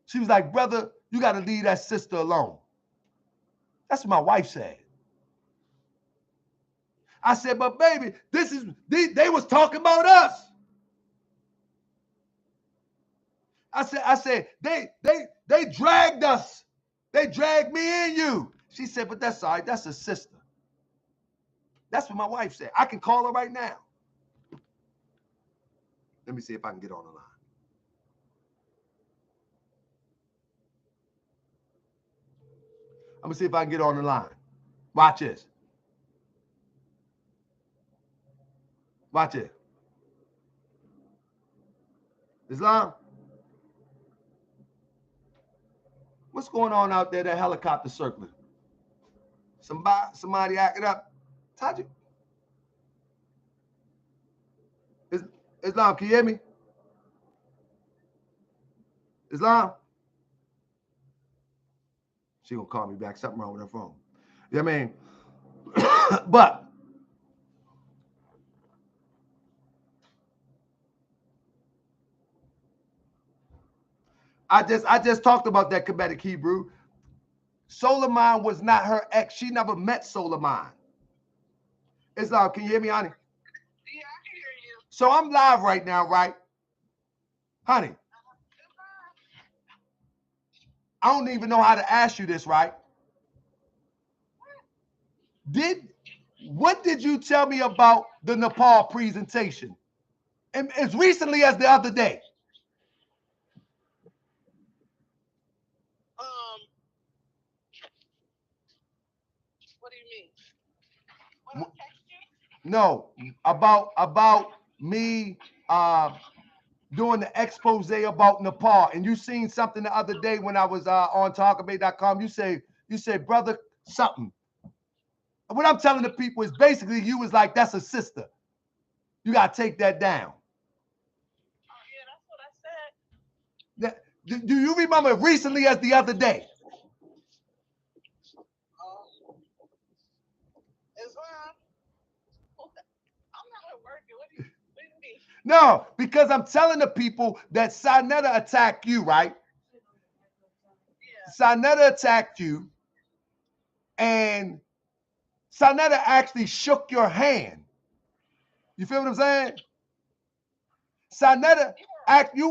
She was like, brother, you got to leave that sister alone. That's what my wife said. I said, but baby, they was talking about us. I said, they dragged us. They dragged me and you. She said, but that's all right. That's a sister. That's what my wife said. I can call her right now. Let me see if I can get on the line. I'm going to see if I can get on the line. Watch this. Watch it. Islam? What's going on out there, that helicopter circling? Somebody acting up? Tajik? Islam, can you hear me? Islam? She gonna call me back. Something wrong with her phone. You know what I mean? But I just talked about that Kemetic Hebrew. Soleiman was not her ex. She never met Soleiman. Islam, can you hear me, honey? Yeah, I can hear you. So I'm live right now, right? Honey, I don't even know how to ask you this, right? What did you tell me about the Nepal presentation? And as recently as the other day. What do you mean? What, I text you? No, about me doing the expose about Nepal. And you seen something the other day when I was on Taharkabey.com. You say, brother, something. What I'm telling the people is basically you was like, that's a sister. You got to take that down. Oh, yeah, that's what I said. Do you remember recently as the other day? Islam, I'm not at work. What do you mean? No, because I'm telling the people that Sinetta attacked you, right? Yeah. Sinetta attacked you, and Sinetta actually shook your hand. You feel what I'm saying? Sinetta,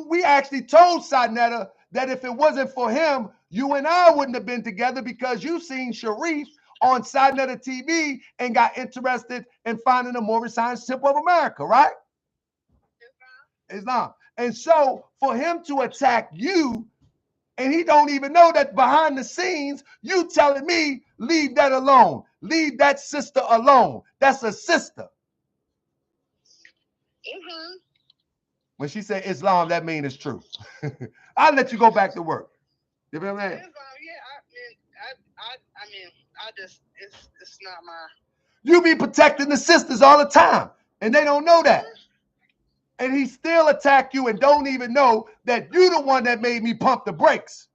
we actually told Sinetta that if it wasn't for him, you and I wouldn't have been together because you seen Sharif on Sinetta TV and got interested in finding the Moorish Science Temple of America, right? Islam. And so for him to attack you, and he don't even know that behind the scenes, you telling me, leave that alone. Leave that sister alone. That's a sister. Mm-hmm. When she say Islam, that means it's true. I'll let you go back to work. You feel me? Islam, yeah, I mean, it's not my. You be protecting the sisters all the time, and they don't know that. And he still attack you and don't even know that you the one that made me pump the brakes.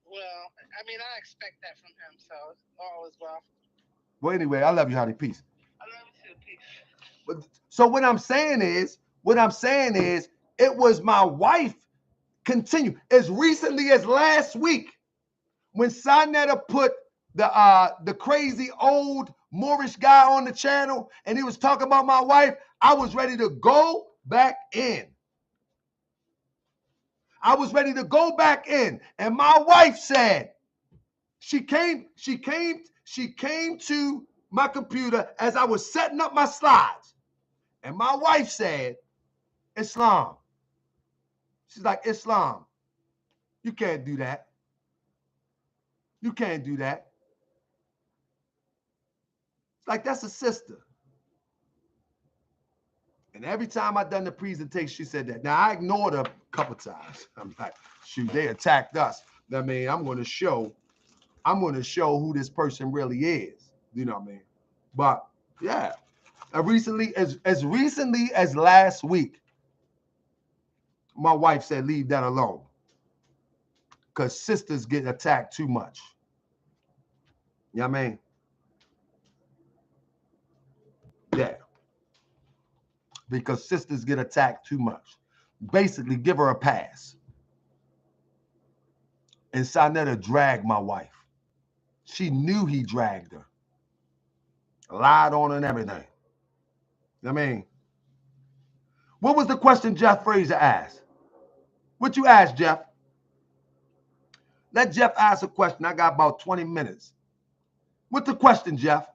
Well, I mean, I expect that from him, so all is well. Well, anyway, I love you, honey. Peace. I love you too. Peace. But, so what I'm saying is, it was my wife. Continue as recently as last week when Sinetta put the crazy old Moorish guy on the channel and he was talking about my wife. I was ready to go back in. And my wife said, she came to my computer as I was setting up my slides. And my wife said, Islam. She's like, Islam, you can't do that. You can't do that. It's like, that's a sister. And every time I done the presentation, she said that. Now, I ignored her a couple times. I'm like, shoot, they attacked us. I mean, I'm going to show who this person really is. You know what I mean? But, yeah. As recently as last week, my wife said, leave that alone. Because sisters get attacked too much. You know what I mean? Yeah. Because sisters get attacked too much. Basically, give her a pass. And Sonetta dragged my wife. She knew he dragged her. Lied on her and everything. I mean, what was the question Jeff Fraser asked? What you asked, Jeff? Let Jeff ask a question. I got about 20 minutes. What's the question, Jeff?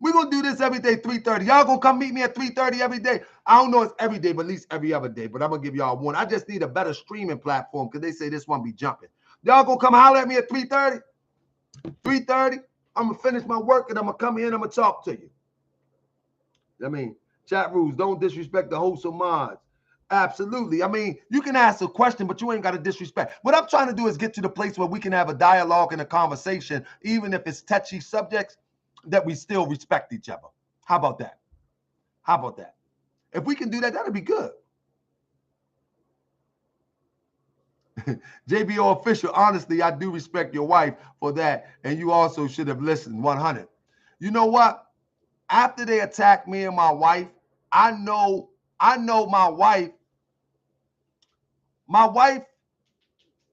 We're going to do this every day, 3:30. Y'all going to come meet me at 3:30 every day? I don't know it's every day, but at least every other day. But I'm going to give y'all one. I just need a better streaming platform because they say this one be jumping. Y'all going to come holler at me at 3:30? 3:30? I'm going to finish my work and I'm going to come here and I'm going to talk to you. I mean, chat rules, don't disrespect the host or mods. Absolutely. I mean, you can ask a question, but you ain't got to disrespect. What I'm trying to do is get to the place where we can have a dialogue and a conversation, even if it's touchy subjects, that we still respect each other. How about that? How about that? If we can do that, that'd be good. JBO official, honestly, I do respect your wife for that, and you also should have listened 100. You know what? After they attacked me and my wife, I know my wife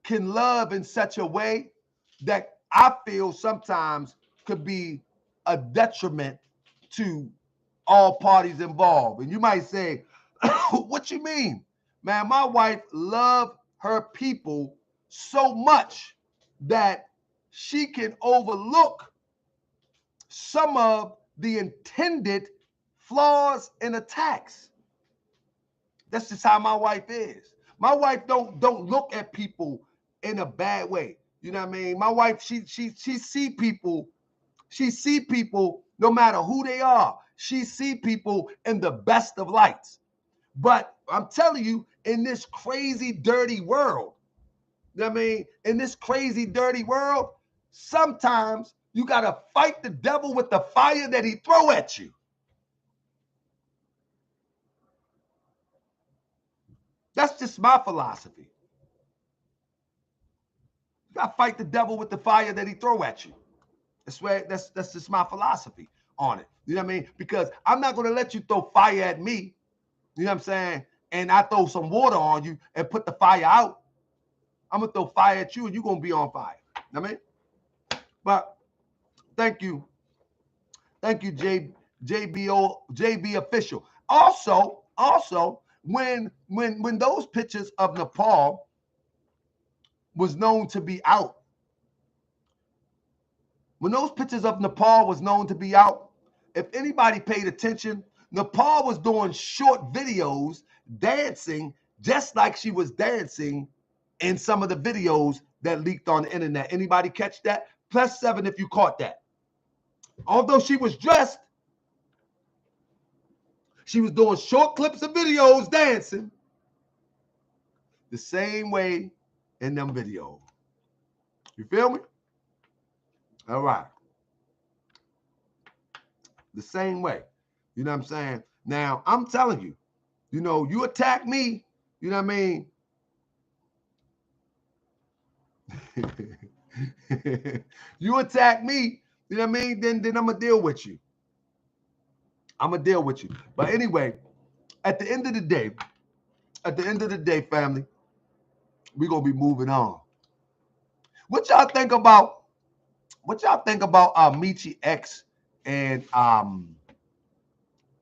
can love in such a way that I feel sometimes could be a detriment to all parties involved. And you might say, what you mean? Man, my wife loved her people so much that she can overlook some of the intended flaws and attacks. That's just how my wife is. My wife don't look at people in a bad way. You know what I mean? My wife, she see people no matter who they are. She see people in the best of lights. But I'm telling you, in this crazy, dirty world, you know what I mean? In this crazy, dirty world, sometimes you got to fight the devil with the fire that he throw at you. That's just my philosophy. You got to fight the devil with the fire that he throw at you. That's just my philosophy on it. You know what I mean? Because I'm not going to let you throw fire at me. You know what I'm saying? And I throw some water on you and put the fire out. I'm going to throw fire at you and you're going to be on fire. You know what I mean? But thank you. Thank you, JB official. Also, when those pictures of Nepal was known to be out, if anybody paid attention, Nepal was doing short videos dancing just like she was dancing in some of the videos that leaked on the internet. Anybody catch that? +7 if you caught that. Although she was dressed, she was doing short clips of videos dancing the same way in them videos. You feel me? All right. The same way. You know what I'm saying? Now, I'm telling you, you know, you attack me, you know what I mean? You attack me, you know what I mean? Then I'm going to deal with you. But anyway, at the end of the day, family, we're going to be moving on. What y'all think about Michi X and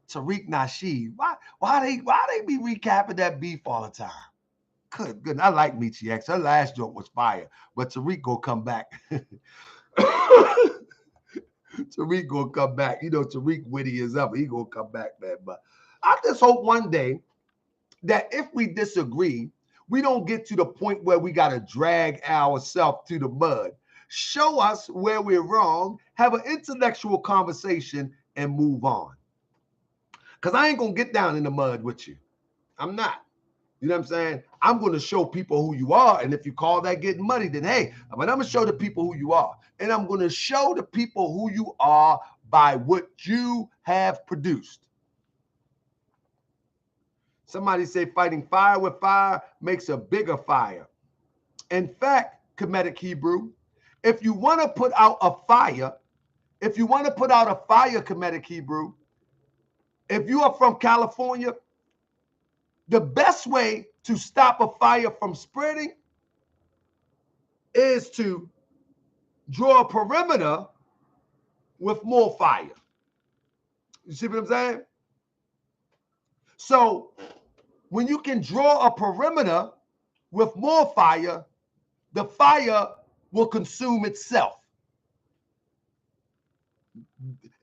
Tariq Nasheed? Why they be recapping that beef all the time? Good. I like Michi X. Her last joke was fire, but Tariq gonna come back. Tariq gonna come back. You know, Tariq witty is up. He gonna come back, man. But I just hope one day that if we disagree, we don't get to the point where we gotta drag ourselves through the mud. Show us where we're wrong, have an intellectual conversation, and move on. Because I ain't going to get down in the mud with you. I'm not. You know what I'm saying? I'm going to show people who you are. And if you call that getting muddy, then hey, I'm going to show the people who you are. And I'm going to show the people who you are by what you have produced. Somebody say fighting fire with fire makes a bigger fire. In fact, Kemetic Hebrew, if you want to put out a fire, Kemetic Hebrew, if you are from California, the best way to stop a fire from spreading is to draw a perimeter with more fire. You see what I'm saying? So when you can draw a perimeter with more fire, the fire will consume itself.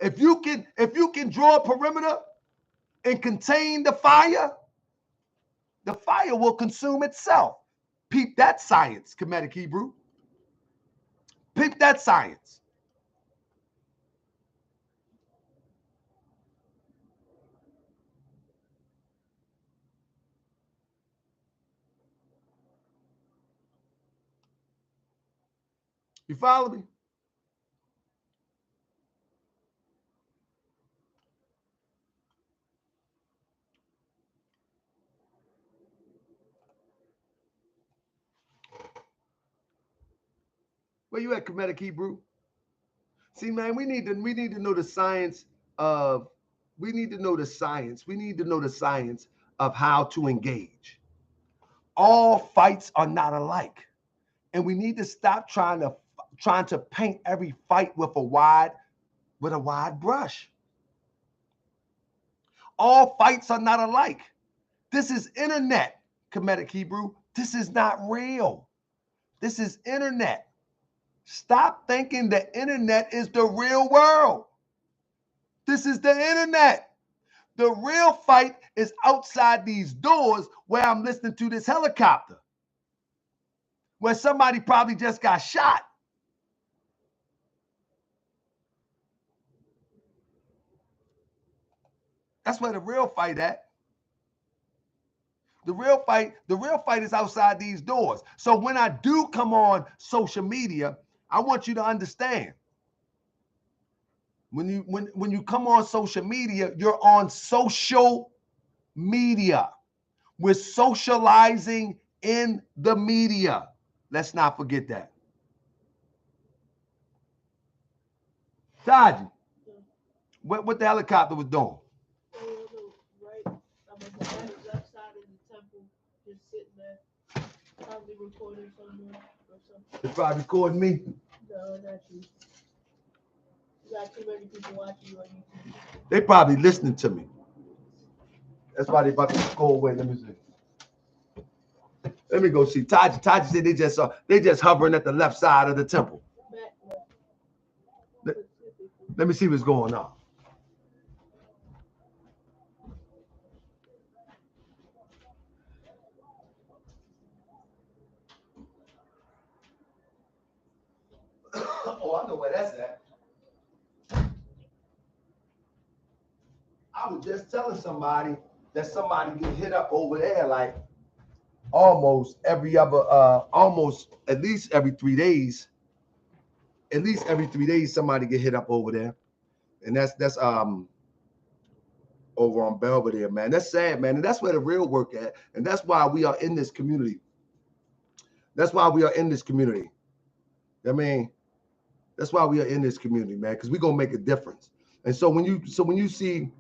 If you can draw a perimeter and contain the fire will consume itself. Peep that science, Kemetic Hebrew. Peep that science. You follow me? Where you at, Kemetic Hebrew? See, man, we need to know the science of we need to know the science. We need to know the science of how to engage. All fights are not alike. And we need to stop trying to paint every fight with a wide brush. All fights are not alike. This is internet, Kemetic Hebrew. This is not real. This is internet. Stop thinking the internet is the real world. This is the internet. The real fight is outside these doors where I'm listening to this helicopter, where somebody probably just got shot. That's where the real fight at. The real fight is outside these doors. So when I do come on social media, I want you to understand. When you come on social media, you're on social media. We're socializing in the media. Let's not forget that. Taji, what the helicopter was doing? Right, I'm on the left side of the temple, just sitting there, probably recording someone or something. They probably recording me. No, not you. You got too many people watching you on YouTube. They probably listening to me. That's why they about to go away. Let me see. Let me go see. Taji said they just hovering at the left side of the temple. Let me see what's going on. Oh, I know where that's at. I was just telling somebody that somebody get hit up over there like almost every other, almost at least every 3 days. At least every 3 days, somebody get hit up over there, and that's over on Belvedere, man. That's sad, man, and that's where the real work at, and that's why we are in this community. That's why we are in this community. I mean, that's why we are in this community, man, because we're gonna make a difference. And so when you see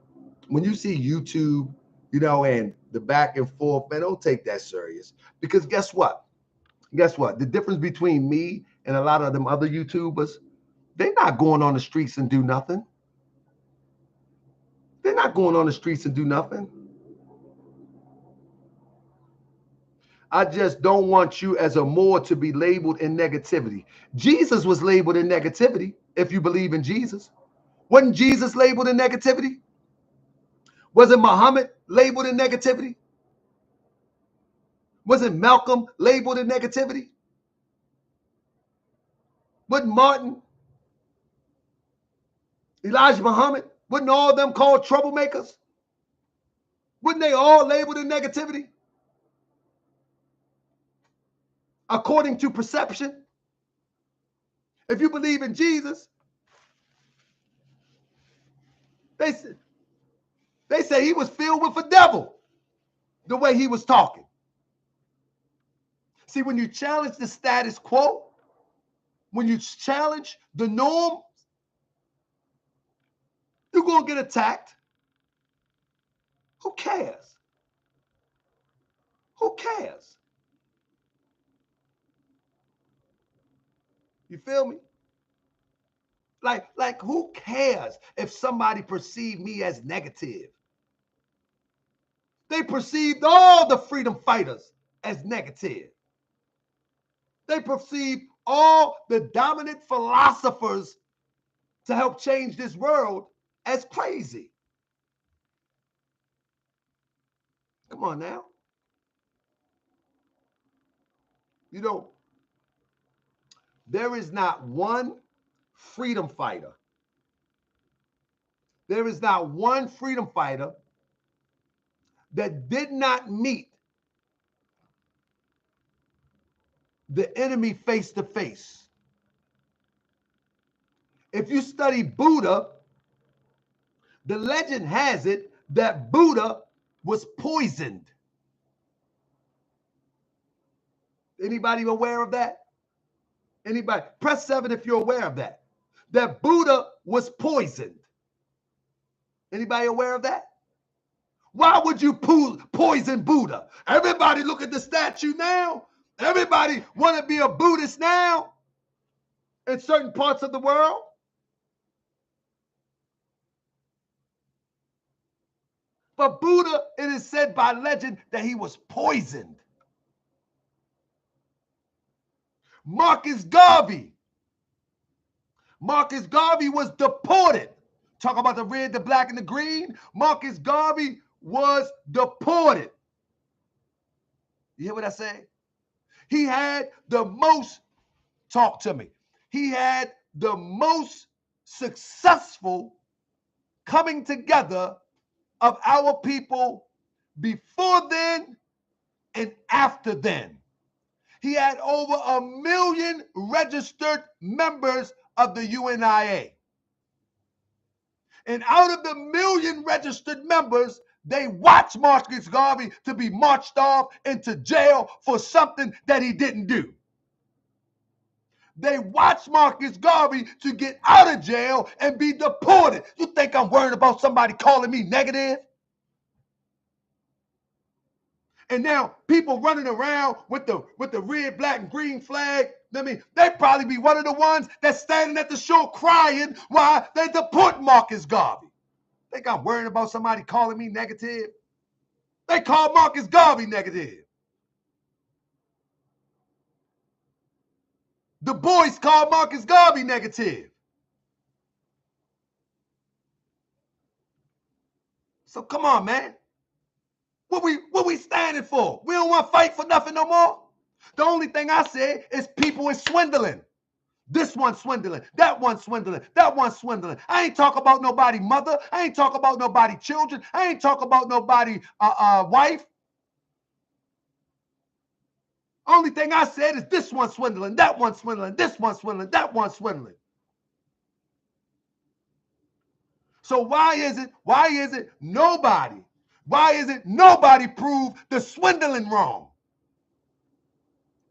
YouTube, you know, and the back and forth, man, don't take that serious. Because guess what? The difference between me and a lot of them other YouTubers, they're not going on the streets and do nothing. They're not going on the streets and do nothing. I just don't want you as a Moor to be labeled in negativity. Jesus was labeled in negativity, if you believe in Jesus. Wasn't Jesus labeled in negativity? Wasn't Muhammad labeled in negativity? Wasn't Malcolm labeled in negativity? Wasn't Martin, Elijah Muhammad, wasn't all of them called troublemakers? Wouldn't they all label the negativity? According to perception. If you believe in Jesus, they say he was filled with a devil the way he was talking. See, when you challenge the status quo, when you challenge the norm, you're going to get attacked. Who cares? Who cares? You feel me? Like who cares if somebody perceived me as negative? They perceived all the freedom fighters as negative. They perceived all the dominant philosophers to help change this world as crazy. Come on now. You know, there is not one freedom fighter. There is not one freedom fighter that did not meet the enemy face to face. If you study Buddha, the legend has it that Buddha was poisoned. Anybody aware of that? Anybody? Press 7 if you're aware of that. That Buddha was poisoned. Anybody aware of that? Why would you poison Buddha? Everybody look at the statue now. Everybody want to be a Buddhist now in certain parts of the world. But Buddha, it is said by legend that he was poisoned. Marcus Garvey was deported. Talk about the red, the black, and the green. Marcus Garvey was deported. You hear what I say? He had the most, talk to me. He had the most successful coming together of our people before then and after then. He had over 1 million registered members of the UNIA. And out of the 1 million registered members, they watched Marcus Garvey to be marched off into jail for something that he didn't do. They watched Marcus Garvey to get out of jail and be deported. You think I'm worried about somebody calling me negative? And now people running around with the red, black, and green flag. I mean, they probably be one of the ones that's standing at the shore crying while they deport Marcus Garvey. Think I'm worried about somebody calling me negative? They call Marcus Garvey negative. The boys call Marcus Garvey negative. So come on, man. What we standing for? We don't want to fight for nothing no more. The only thing I say is people is swindling. This one's swindling. That one's swindling. That one's swindling. I ain't talk about nobody mother. I ain't talk about nobody children. I ain't talk about nobody wife. Only thing I said is this one's swindling. That one's swindling. This one's swindling. That one's swindling. So why is it nobody prove the swindling wrong?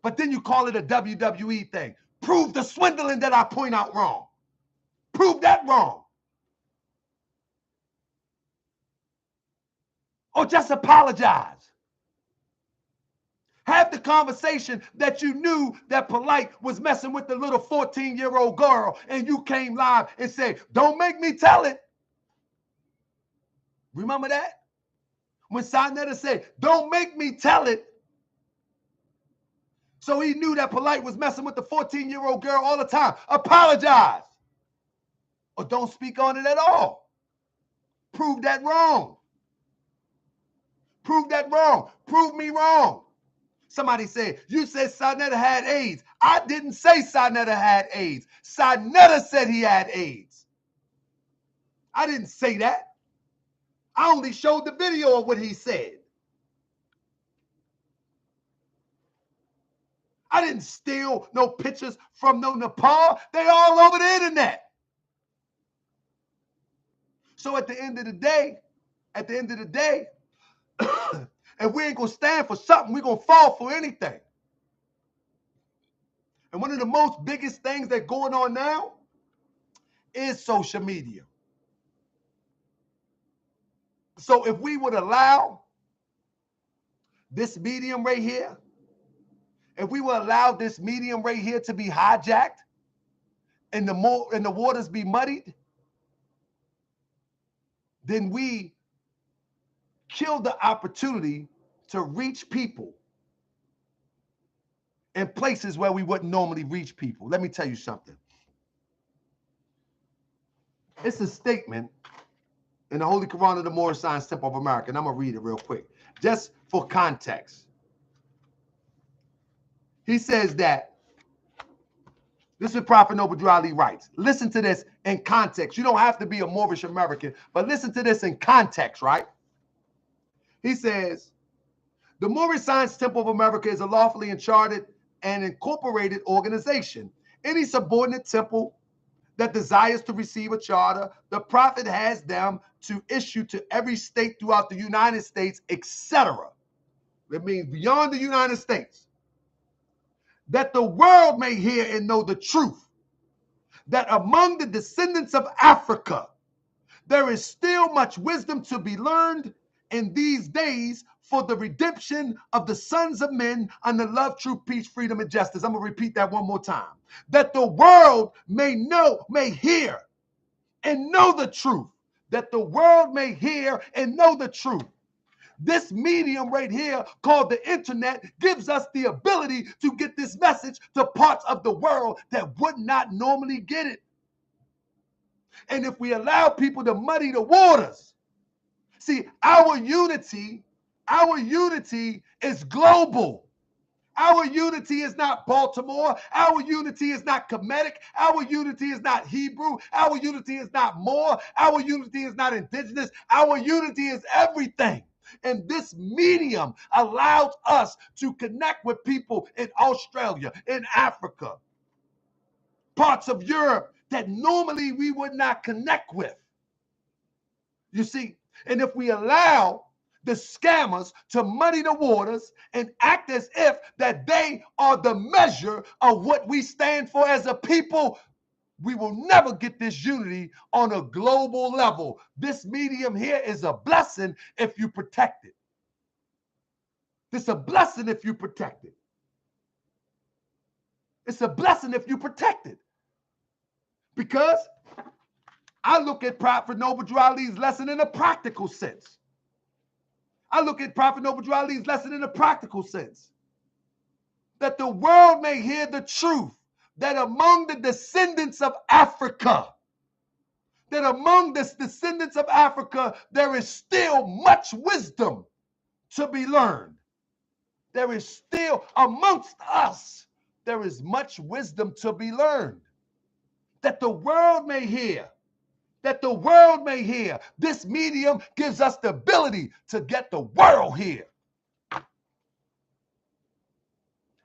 But then you call it a WWE thing. Prove the swindling that I point out wrong. Prove that wrong. Or just apologize. Have the conversation that you knew that Polite was messing with the little 14-year-old girl and you came live and said, don't make me tell it. Remember that? When Sinetta said, don't make me tell it. So he knew that Polite was messing with the 14-year-old girl all the time. Apologize. Or don't speak on it at all. Prove that wrong. Prove that wrong. Prove me wrong. Somebody said, you said Sinetta had AIDS. I didn't say Sinetta had AIDS. Sinetta said he had AIDS. I didn't say that. I only showed the video of what he said. I didn't steal no pictures from no Nepal. They all over the internet. So at the end of the day, if we ain't gonna stand for something, we're gonna fall for anything. And one of the most biggest things that's going on now is social media. So if we would allow this medium right here, if we would allow this medium right here to be hijacked and the waters be muddied, then we kill the opportunity to reach people in places where we wouldn't normally reach people. Let me tell you something. It's a statement in the Holy Quran of the Moorish Science Temple of America, and I'm going to read it real quick, just for context. He says that, this is Prophet Noble Ali writes, listen to this in context. You don't have to be a Moorish American, but listen to this in context, right? He says, the Moorish Science Temple of America is a lawfully chartered and incorporated organization. Any subordinate temple that desires to receive a charter, the Prophet has them to issue to every state throughout the United States, etc. That means beyond the United States, that the world may hear and know the truth, that among the descendants of Africa, there is still much wisdom to be learned in these days for the redemption of the sons of men under love, truth, peace, freedom, and justice. I'm going to repeat that one more time. That the world may hear and know the truth. That the world may hear and know the truth. This medium right here called the internet gives us the ability to get this message to parts of the world that would not normally get it. And if we allow people to muddy the waters, see, our unity is global. Our unity is not Baltimore. Our unity is not Kemetic. Our unity is not Hebrew. Our unity is not Moor. Our unity is not indigenous. Our unity is everything. And this medium allows us to connect with people in Australia, in Africa, parts of Europe that normally we would not connect with. You see, and if we allow the scammers to muddy the waters and act as if that they are the measure of what we stand for as a people, we will never get this unity on a global level. This medium here is a blessing if you protect it. It's a blessing if you protect it. It's a blessing if you protect it. Because I look at Prophet Noble Ali's lesson in a practical sense. I look at Prophet Noble Ali's lesson in a practical sense. That the world may hear the truth, that among the descendants of Africa, there is still much wisdom to be learned. There is still amongst us, there is much wisdom to be learned. That the world may hear. This medium gives us the ability to get the world here.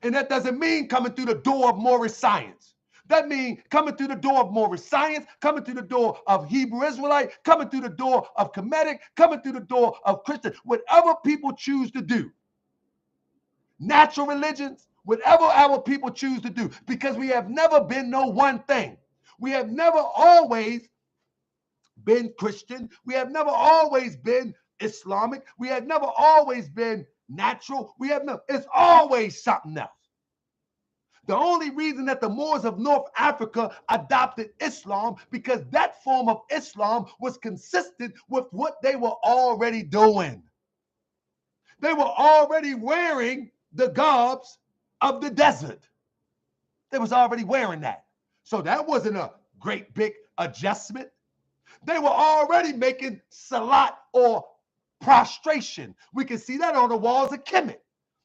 And that doesn't mean coming through the door of Moorish science. That means coming through the door of Moorish science, coming through the door of Hebrew Israelite, coming through the door of Kemetic, coming through the door of Christian, whatever people choose to do. Natural religions, whatever our people choose to do, because we have never been no one thing. We have never always been Christian. We have never always been Islamic. We have never always been natural. It's always something else. The only reason that the Moors of North Africa adopted Islam, because that form of Islam was consistent with what they were already doing. They were already wearing the garbs of the desert. They was already wearing that. So that wasn't a great big adjustment. They were already making salat or prostration. We can see that on the walls of Kemet.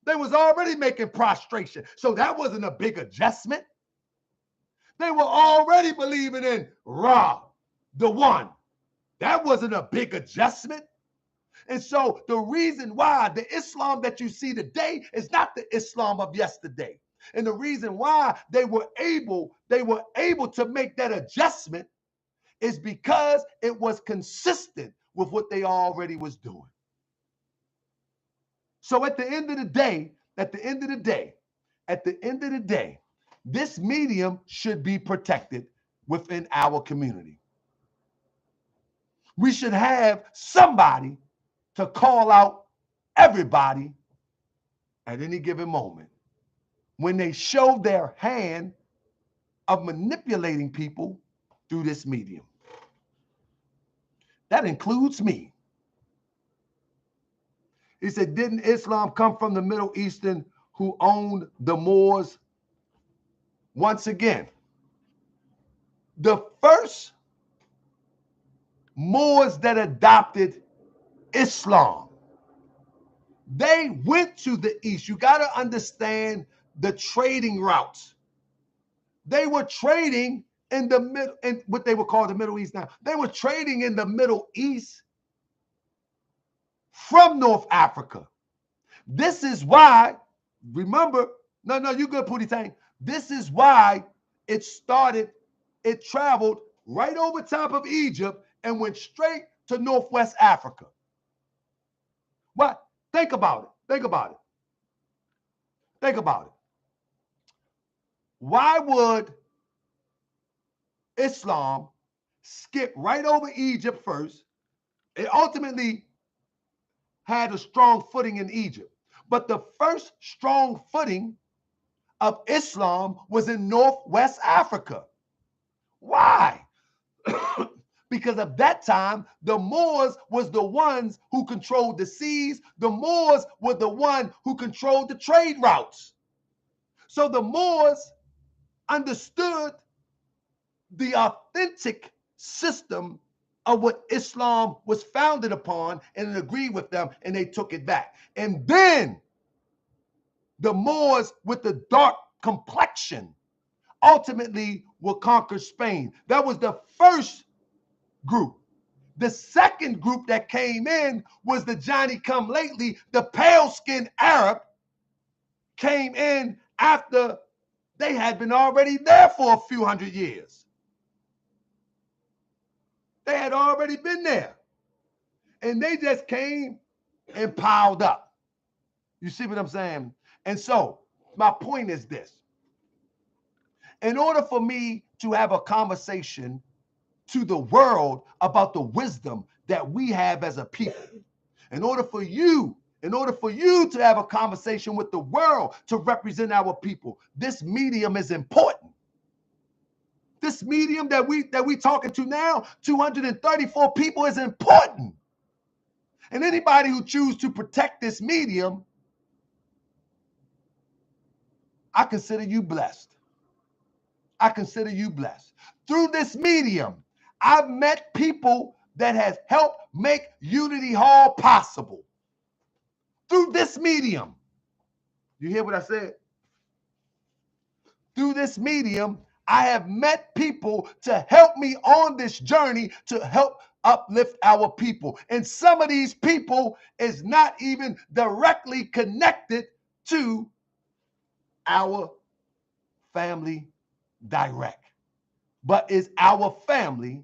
They was already making prostration. So that wasn't a big adjustment. They were already believing in Ra, the one. That wasn't a big adjustment. And so the reason why the Islam that you see today is not the Islam of yesterday. And the reason why they were able to make that adjustment is because it was consistent with what they already was doing. So at the end of the day, this medium should be protected within our community. We should have somebody to call out everybody at any given moment when they show their hand of manipulating people through this medium. That includes me. He said, didn't Islam come from the Middle Eastern who owned the Moors? Once again, the first Moors that adopted Islam, they went to the East. You got to understand the trading routes. They were trading in the middle, in what they would call the Middle East now. They were trading in the Middle East from North Africa. This is why, remember, no, you good, Pootie Tang. This is why it traveled right over top of Egypt and went straight to Northwest Africa. What? Think about it. Why would Islam skip right over Egypt first? It ultimately had a strong footing in Egypt. But the first strong footing of Islam was in Northwest Africa. Why? Because at that time, the Moors was the ones who controlled the seas. The Moors were the one who controlled the trade routes. So the Moors understood the authentic system of what Islam was founded upon and agreed with them, and they took it back. And then the Moors with the dark complexion ultimately will conquer Spain. That was the first group. The second group that came in was the Johnny-come-lately, the pale-skinned Arab came in after they had been already there for a few hundred years. They had already been there. And they just came and piled up. You see what I'm saying? And so my point is this. In order for me to have a conversation to the world about the wisdom that we have as a people, in order for you to have a conversation with the world to represent our people, this medium is important. This medium that we talking to now, 234 people, is important. And anybody who chooses to protect this medium, I consider you blessed. Through this medium, I've met people that has helped make Unity Hall possible. Through this medium. You hear what I said? Through this medium, I have met people to help me on this journey to help uplift our people. And some of these people is not even directly connected to our family direct, but is our family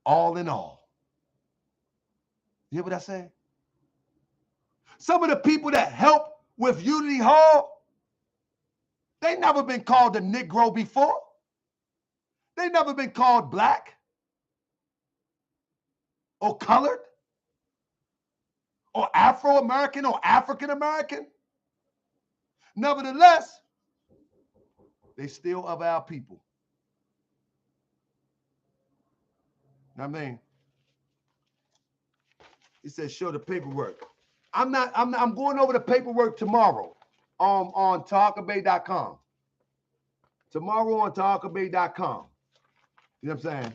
all in all. You hear what I say? Some of the people that help with Unity Hall, they never been called a Negro before. They never been called black or colored or Afro-American or African-American. Nevertheless, they still of our people. I mean, he said, show the paperwork. I'm going over the paperwork tomorrow on Taharkabey.com. Tomorrow on Taharkabey.com. You know what I'm saying?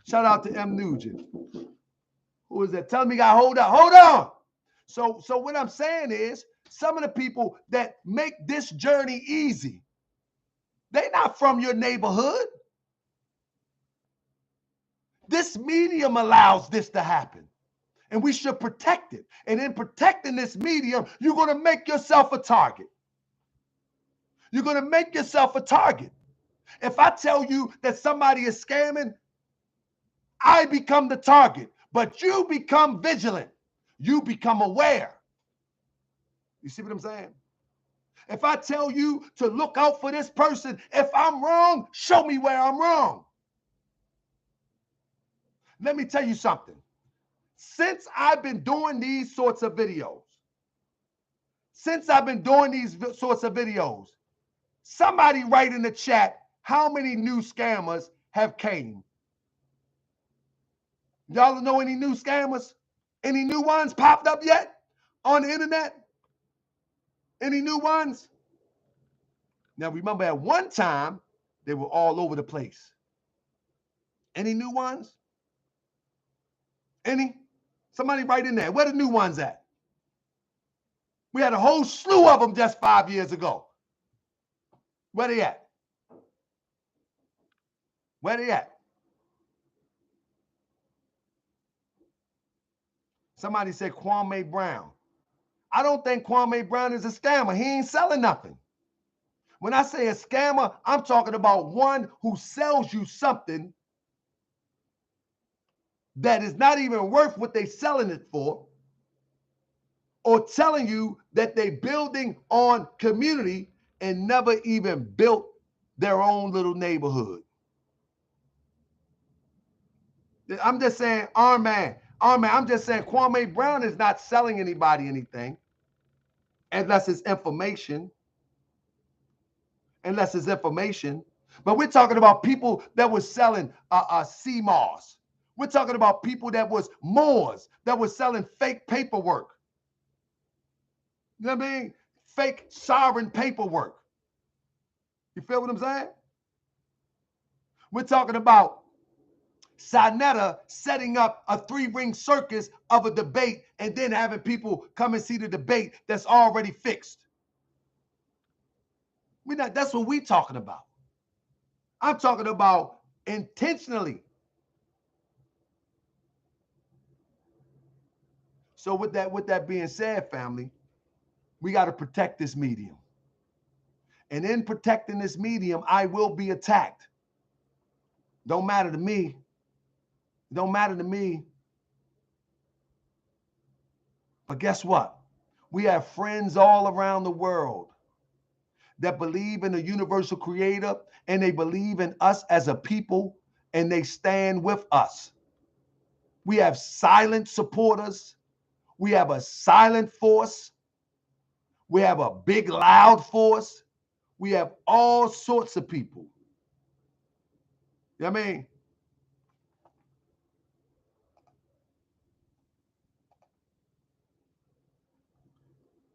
Shout out to M. Nugent. Who is that? Tell me, guy, hold on. So what I'm saying is, some of the people that make this journey easy, they're not from your neighborhood. This medium allows this to happen. And we should protect it. And in protecting this medium, you're going to make yourself a target. You're going to make yourself a target. If I tell you that somebody is scamming, I become the target, but you become vigilant. You become aware. You see what I'm saying? If I tell you to look out for this person, if I'm wrong, show me where I'm wrong. Let me tell you something. Since I've been doing these sorts of videos, somebody write in the chat how many new scammers have came. Y'all know any new scammers? Any new ones popped up yet on the internet? Any new ones? Now remember, at one time, they were all over the place. Any new ones? Any? Somebody write in there. Where the new ones at? We had a whole slew of them just 5 years ago. Where they at? Where they at? Somebody said Kwame Brown. I don't think Kwame Brown is a scammer. He ain't selling nothing. When I say a scammer, I'm talking about one who sells you something that is not even worth what they're selling it for, or telling you that they're building on community and never even built their own little neighborhood. I'm just saying, Arman, I'm just saying Kwame Brown is not selling anybody anything unless it's information. But we're talking about people that were selling CMOS. We're talking about people that was Moors, that was selling fake paperwork. You know what I mean? Fake sovereign paperwork. You feel what I'm saying? We're talking about Sinetta setting up a 3-ring circus of a debate and then having people come and see the debate that's already fixed. That's what we're talking about. I'm talking about intentionally. So with that being said, family, we got to protect this medium. And in protecting this medium, I will be attacked. Don't matter to me. Don't matter to me. But guess what? We have friends all around the world that believe in the universal creator, and they believe in us as a people, and they stand with us. We have silent supporters. We have a silent force. We have a big, loud force. We have all sorts of people. You know what I mean?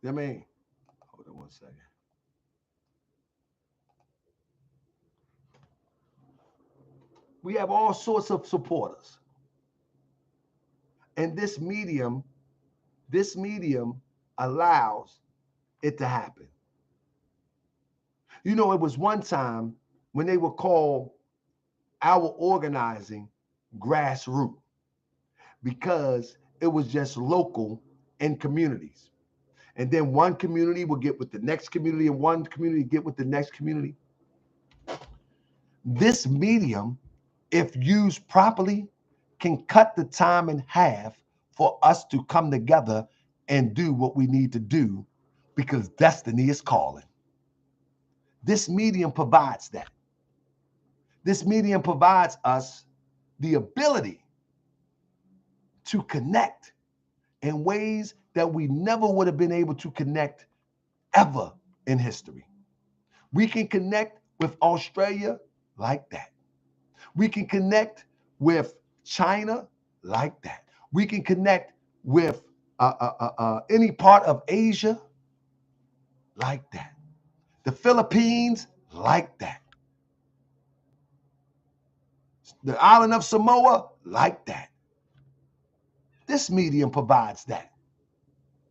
You know what I mean? Hold on one second. We have all sorts of supporters. And this medium allows it to happen. You know, it was one time when they would call our organizing grassroots because it was just local in communities. And then one community would get with the next community, and one community get with the next community. This medium, if used properly, can cut the time in half for us to come together and do what we need to do, because destiny is calling. This medium provides that. This medium provides us the ability to connect in ways that we never would have been able to connect ever in history. We can connect with Australia like that. We can connect with China like that. We can connect with any part of Asia like that. The Philippines like that. The island of Samoa like that. This medium provides that.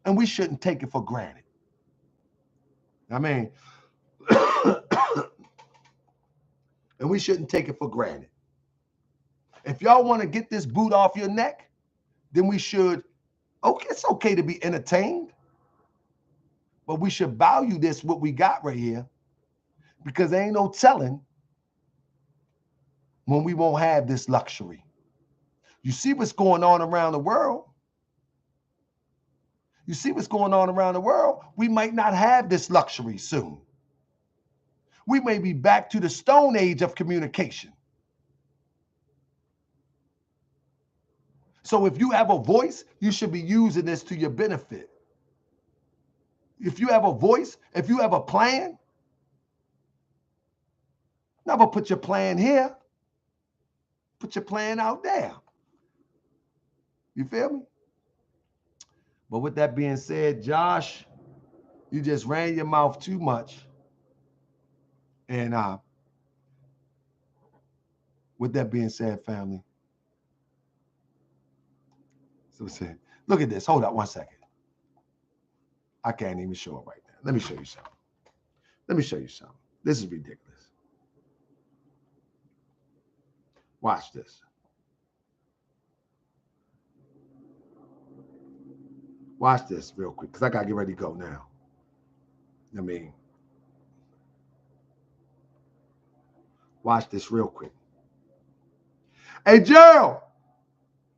And we shouldn't take it for granted. I mean, and we shouldn't take it for granted. If y'all want to get this boot off your neck, then we should Okay, it's okay to be entertained, but we should value this, what we got right here, because there ain't no telling when we won't have this luxury. You see what's going on around the world. You see what's going on around the world. We might not have this luxury soon. We may be back to the Stone Age of communication. So if you have a voice, you should be using this to your benefit. If you have a voice, if you have a plan, never put your plan here. Put your plan out there. You feel me? But with that being said, Josh, you just ran your mouth too much. And with that being said, family, so say, look at this. Hold up 1 second. I can't even show it right now. Let me show you something. Let me show you something. This is ridiculous. Watch this. Watch this real quick, because I got to get ready to go now. I mean, watch this real quick. Hey, Gerald.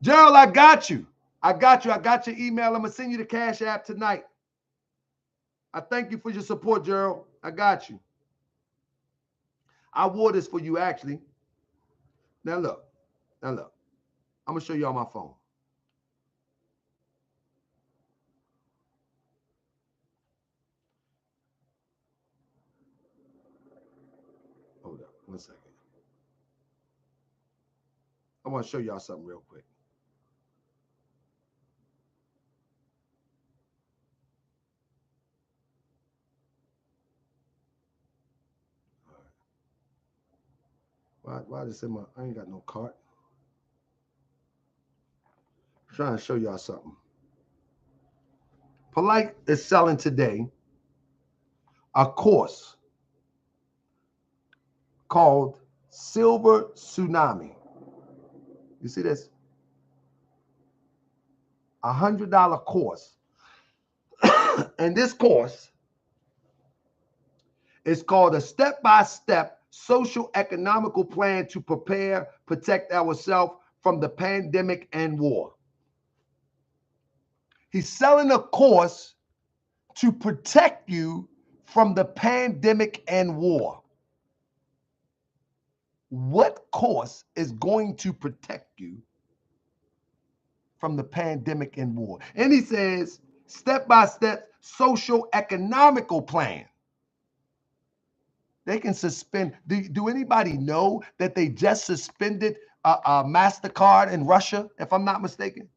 Gerald, I got you. I got you. I got your email. I'm going to send you the Cash App tonight. I thank you for your support, Gerald. I got you. I wore this for you, actually. Now, look. I'm going to show you on my phone. Hold up 1 second. I want to show y'all something real quick. All right. Why is this in my, I ain't got no cart. I'm trying to show y'all something. Polite is selling today a course called Silver Tsunami. You see this? $100 course. And this course is called a step-by-step social economical plan to prepare, protect ourselves from the pandemic and war. He's selling a course to protect you from the pandemic and war. What course is going to protect you from the pandemic and war? And he says, step-by-step social economical plan. They can suspend. Do anybody know that they just suspended a MasterCard in Russia, if I'm not mistaken?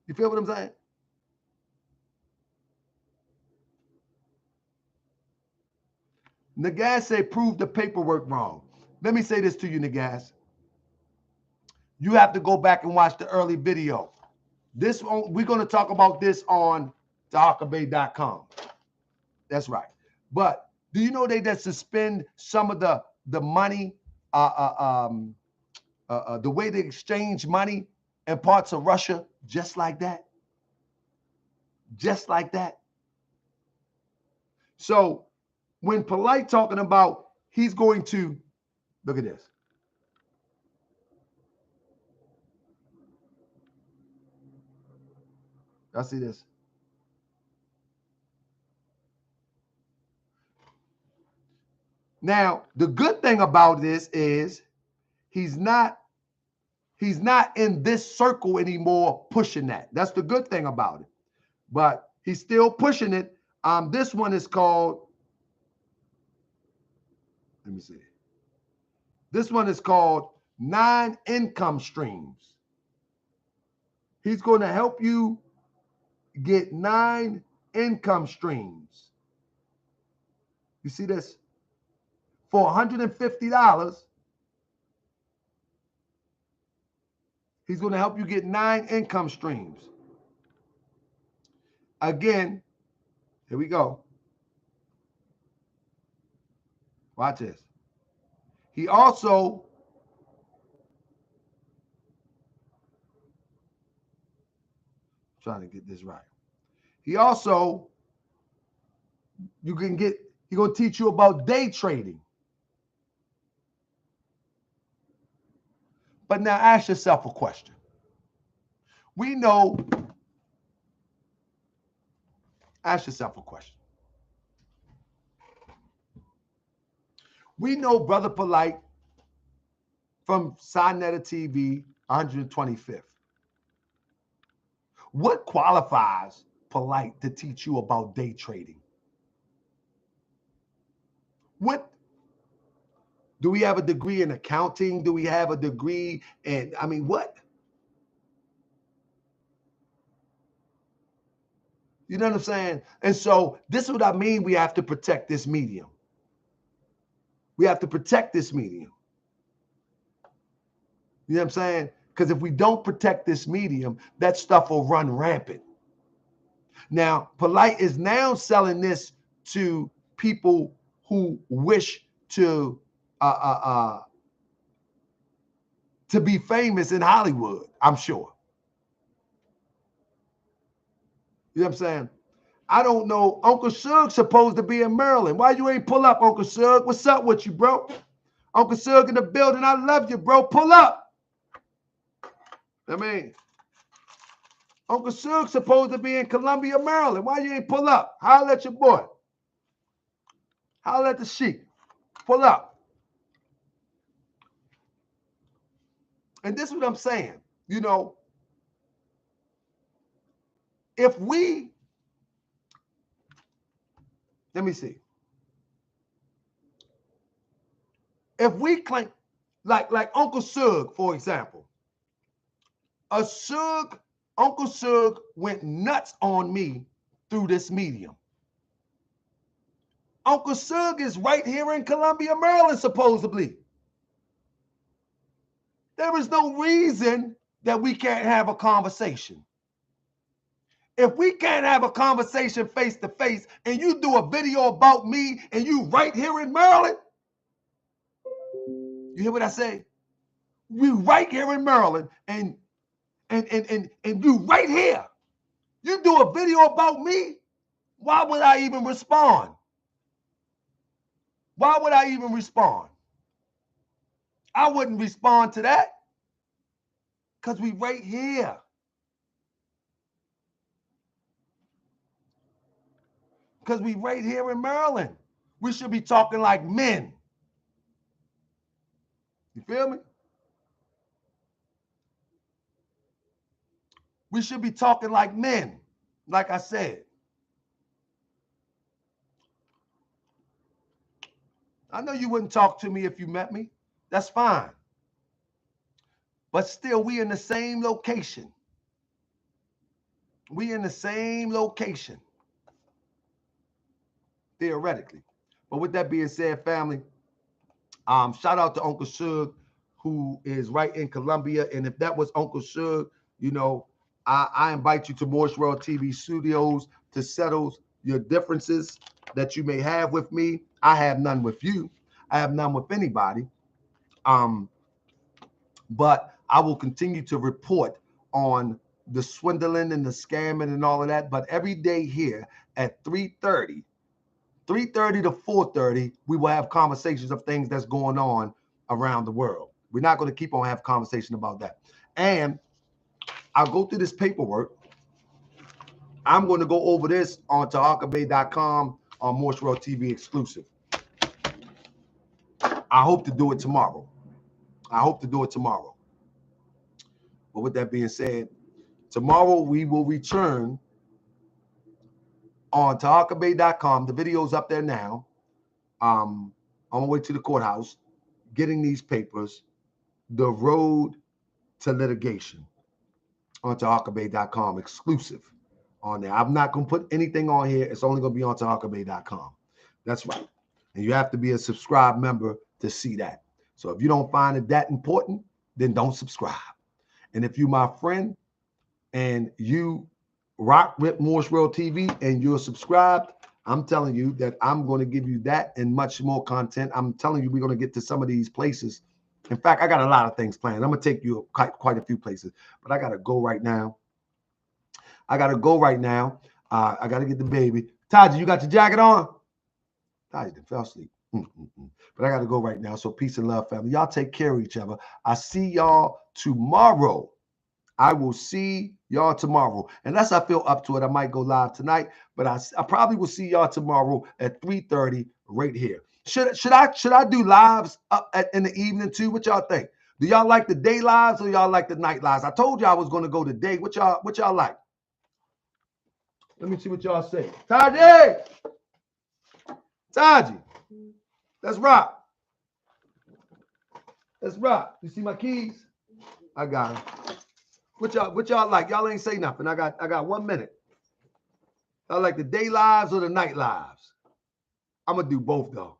You feel what I'm saying? Nagas said, prove the paperwork wrong. Let me say this to you, Nagas. You have to go back and watch the early video. This one, we're going to talk about this on Taharkabey.com. That's right. But do you know they just suspend some of the money, the way they exchange money in parts of Russia, just like that? Just like that. So when Polite talking about he's going to, look at this. Y'all see this? Now, the good thing about this is he's not in this circle anymore pushing that. That's the good thing about it. But he's still pushing it. This one is called, let me see. This one is called 9 income streams. He's going to help you get 9 income streams. You see this? For $150, he's going to help you get 9 income streams. Again, here we go. Watch this. He also Trying to get this right. He also, he's going to teach you about day trading. But now ask yourself a question. We know, ask yourself a question. We know Brother Polite from Sinetta TV, 125th. What qualifies Polite to teach you about day trading? What? Do we have a degree in accounting? Do we have a degree in, I mean, what? You know what I'm saying? And so this is what I mean. We have to protect this medium. We have to protect this medium. You know what I'm saying? Because if we don't protect this medium, that stuff will run rampant. Now, Polite is now selling this to people who wish to be famous in Hollywood, I'm sure. You know what I'm saying? I don't know. Uncle Suge's supposed to be in Maryland. Why you ain't pull up, Uncle Suge? What's up with you, bro? Uncle Suge in the building. I love you, bro. Pull up. I mean, Uncle Suge's supposed to be in Columbia, Maryland. Why you ain't pull up? Holler at your boy. Holler at the sheik. Pull up. And this is what I'm saying. You know, if we, let me see. If we claim, like Uncle Suge, for example, Uncle Suge went nuts on me through this medium. Uncle Suge is right here in Columbia, Maryland, supposedly. There is no reason that we can't have a conversation. If we can't have a conversation face to face and you do a video about me and you right here in Maryland, you hear what I say? You right here in Maryland and you right here. You do a video about me, why would I even respond? Why would I even respond? I wouldn't respond to that because we right here. Because we right here in Maryland. We should be talking like men. You feel me? We should be talking like men, like I said. I know you wouldn't talk to me if you met me. That's fine. But still, we in the same location. We in the same location. Theoretically. But with that being said, family, shout out to Uncle Suge, who is right in Columbia. And if that was Uncle Suge, you know, I invite you to Morse World TV Studios to settle your differences that you may have with me. I have none with you. I have none with anybody. But I will continue to report on the swindling and the scamming and all of that. But every day here at 3:30 to 4:30, we will have conversations of things that's going on around the world. We're not going to keep on having conversation about that. And I'll go through this paperwork. I'm going to go over this on Taharkabey.com on Morse World TV exclusive. I hope to do it tomorrow. But with that being said, tomorrow we will return on Taharkabey.com. The video's up there now. On my way to the courthouse, getting these papers, the road to litigation on Taharkabey.com, exclusive on there. I'm not going to put anything on here. It's only going to be on Taharkabey.com. That's right. And you have to be a subscribed member to see that. So if you don't find it that important, then don't subscribe. And if you're my friend and you rock with Morse World TV and you're subscribed, I'm telling you that I'm going to give you that and much more content. I'm telling you we're going to get to some of these places. In fact, I got a lot of things planned. I'm going to take you quite a few places, but I got to go right now. I got to go right now. I got to get the baby. Taji, you got your jacket on? Taji fell asleep. But I got to go right now. So peace and love, family. Y'all take care of each other. I see y'all tomorrow. I will see y'all tomorrow. Unless I feel up to it, I might go live tonight. But I probably will see y'all tomorrow at 3:30 right here. Should I do lives up in the evening too? What y'all think? Do y'all like the day lives or y'all like the night lives? I told y'all I was going to go today. What y'all like? Let me see what y'all say. Taji! Let's rock. Let's rock. You see my keys? I got them. What y'all like? Y'all ain't say nothing. I got 1 minute. I like the day lives or the night lives. I'm gonna do both though.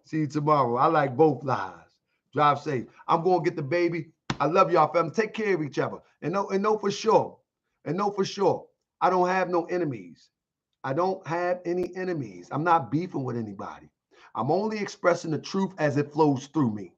See you tomorrow. I like both lives. Drive safe. I'm gonna get the baby. I love y'all, family. Take care of each other. And know for sure. I don't have no enemies. I don't have any enemies. I'm not beefing with anybody. I'm only expressing the truth as it flows through me.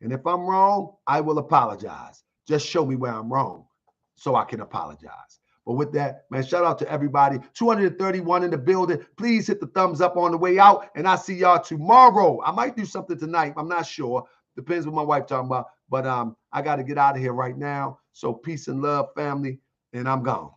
And if I'm wrong, I will apologize. Just show me where I'm wrong so I can apologize. But with that, man, shout out to everybody. 231 in the building. Please hit the thumbs up on the way out. And I'll see y'all tomorrow. I might do something tonight. I'm not sure. Depends what my wife talking about. But I got to get out of here right now. So peace and love, family. And I'm gone.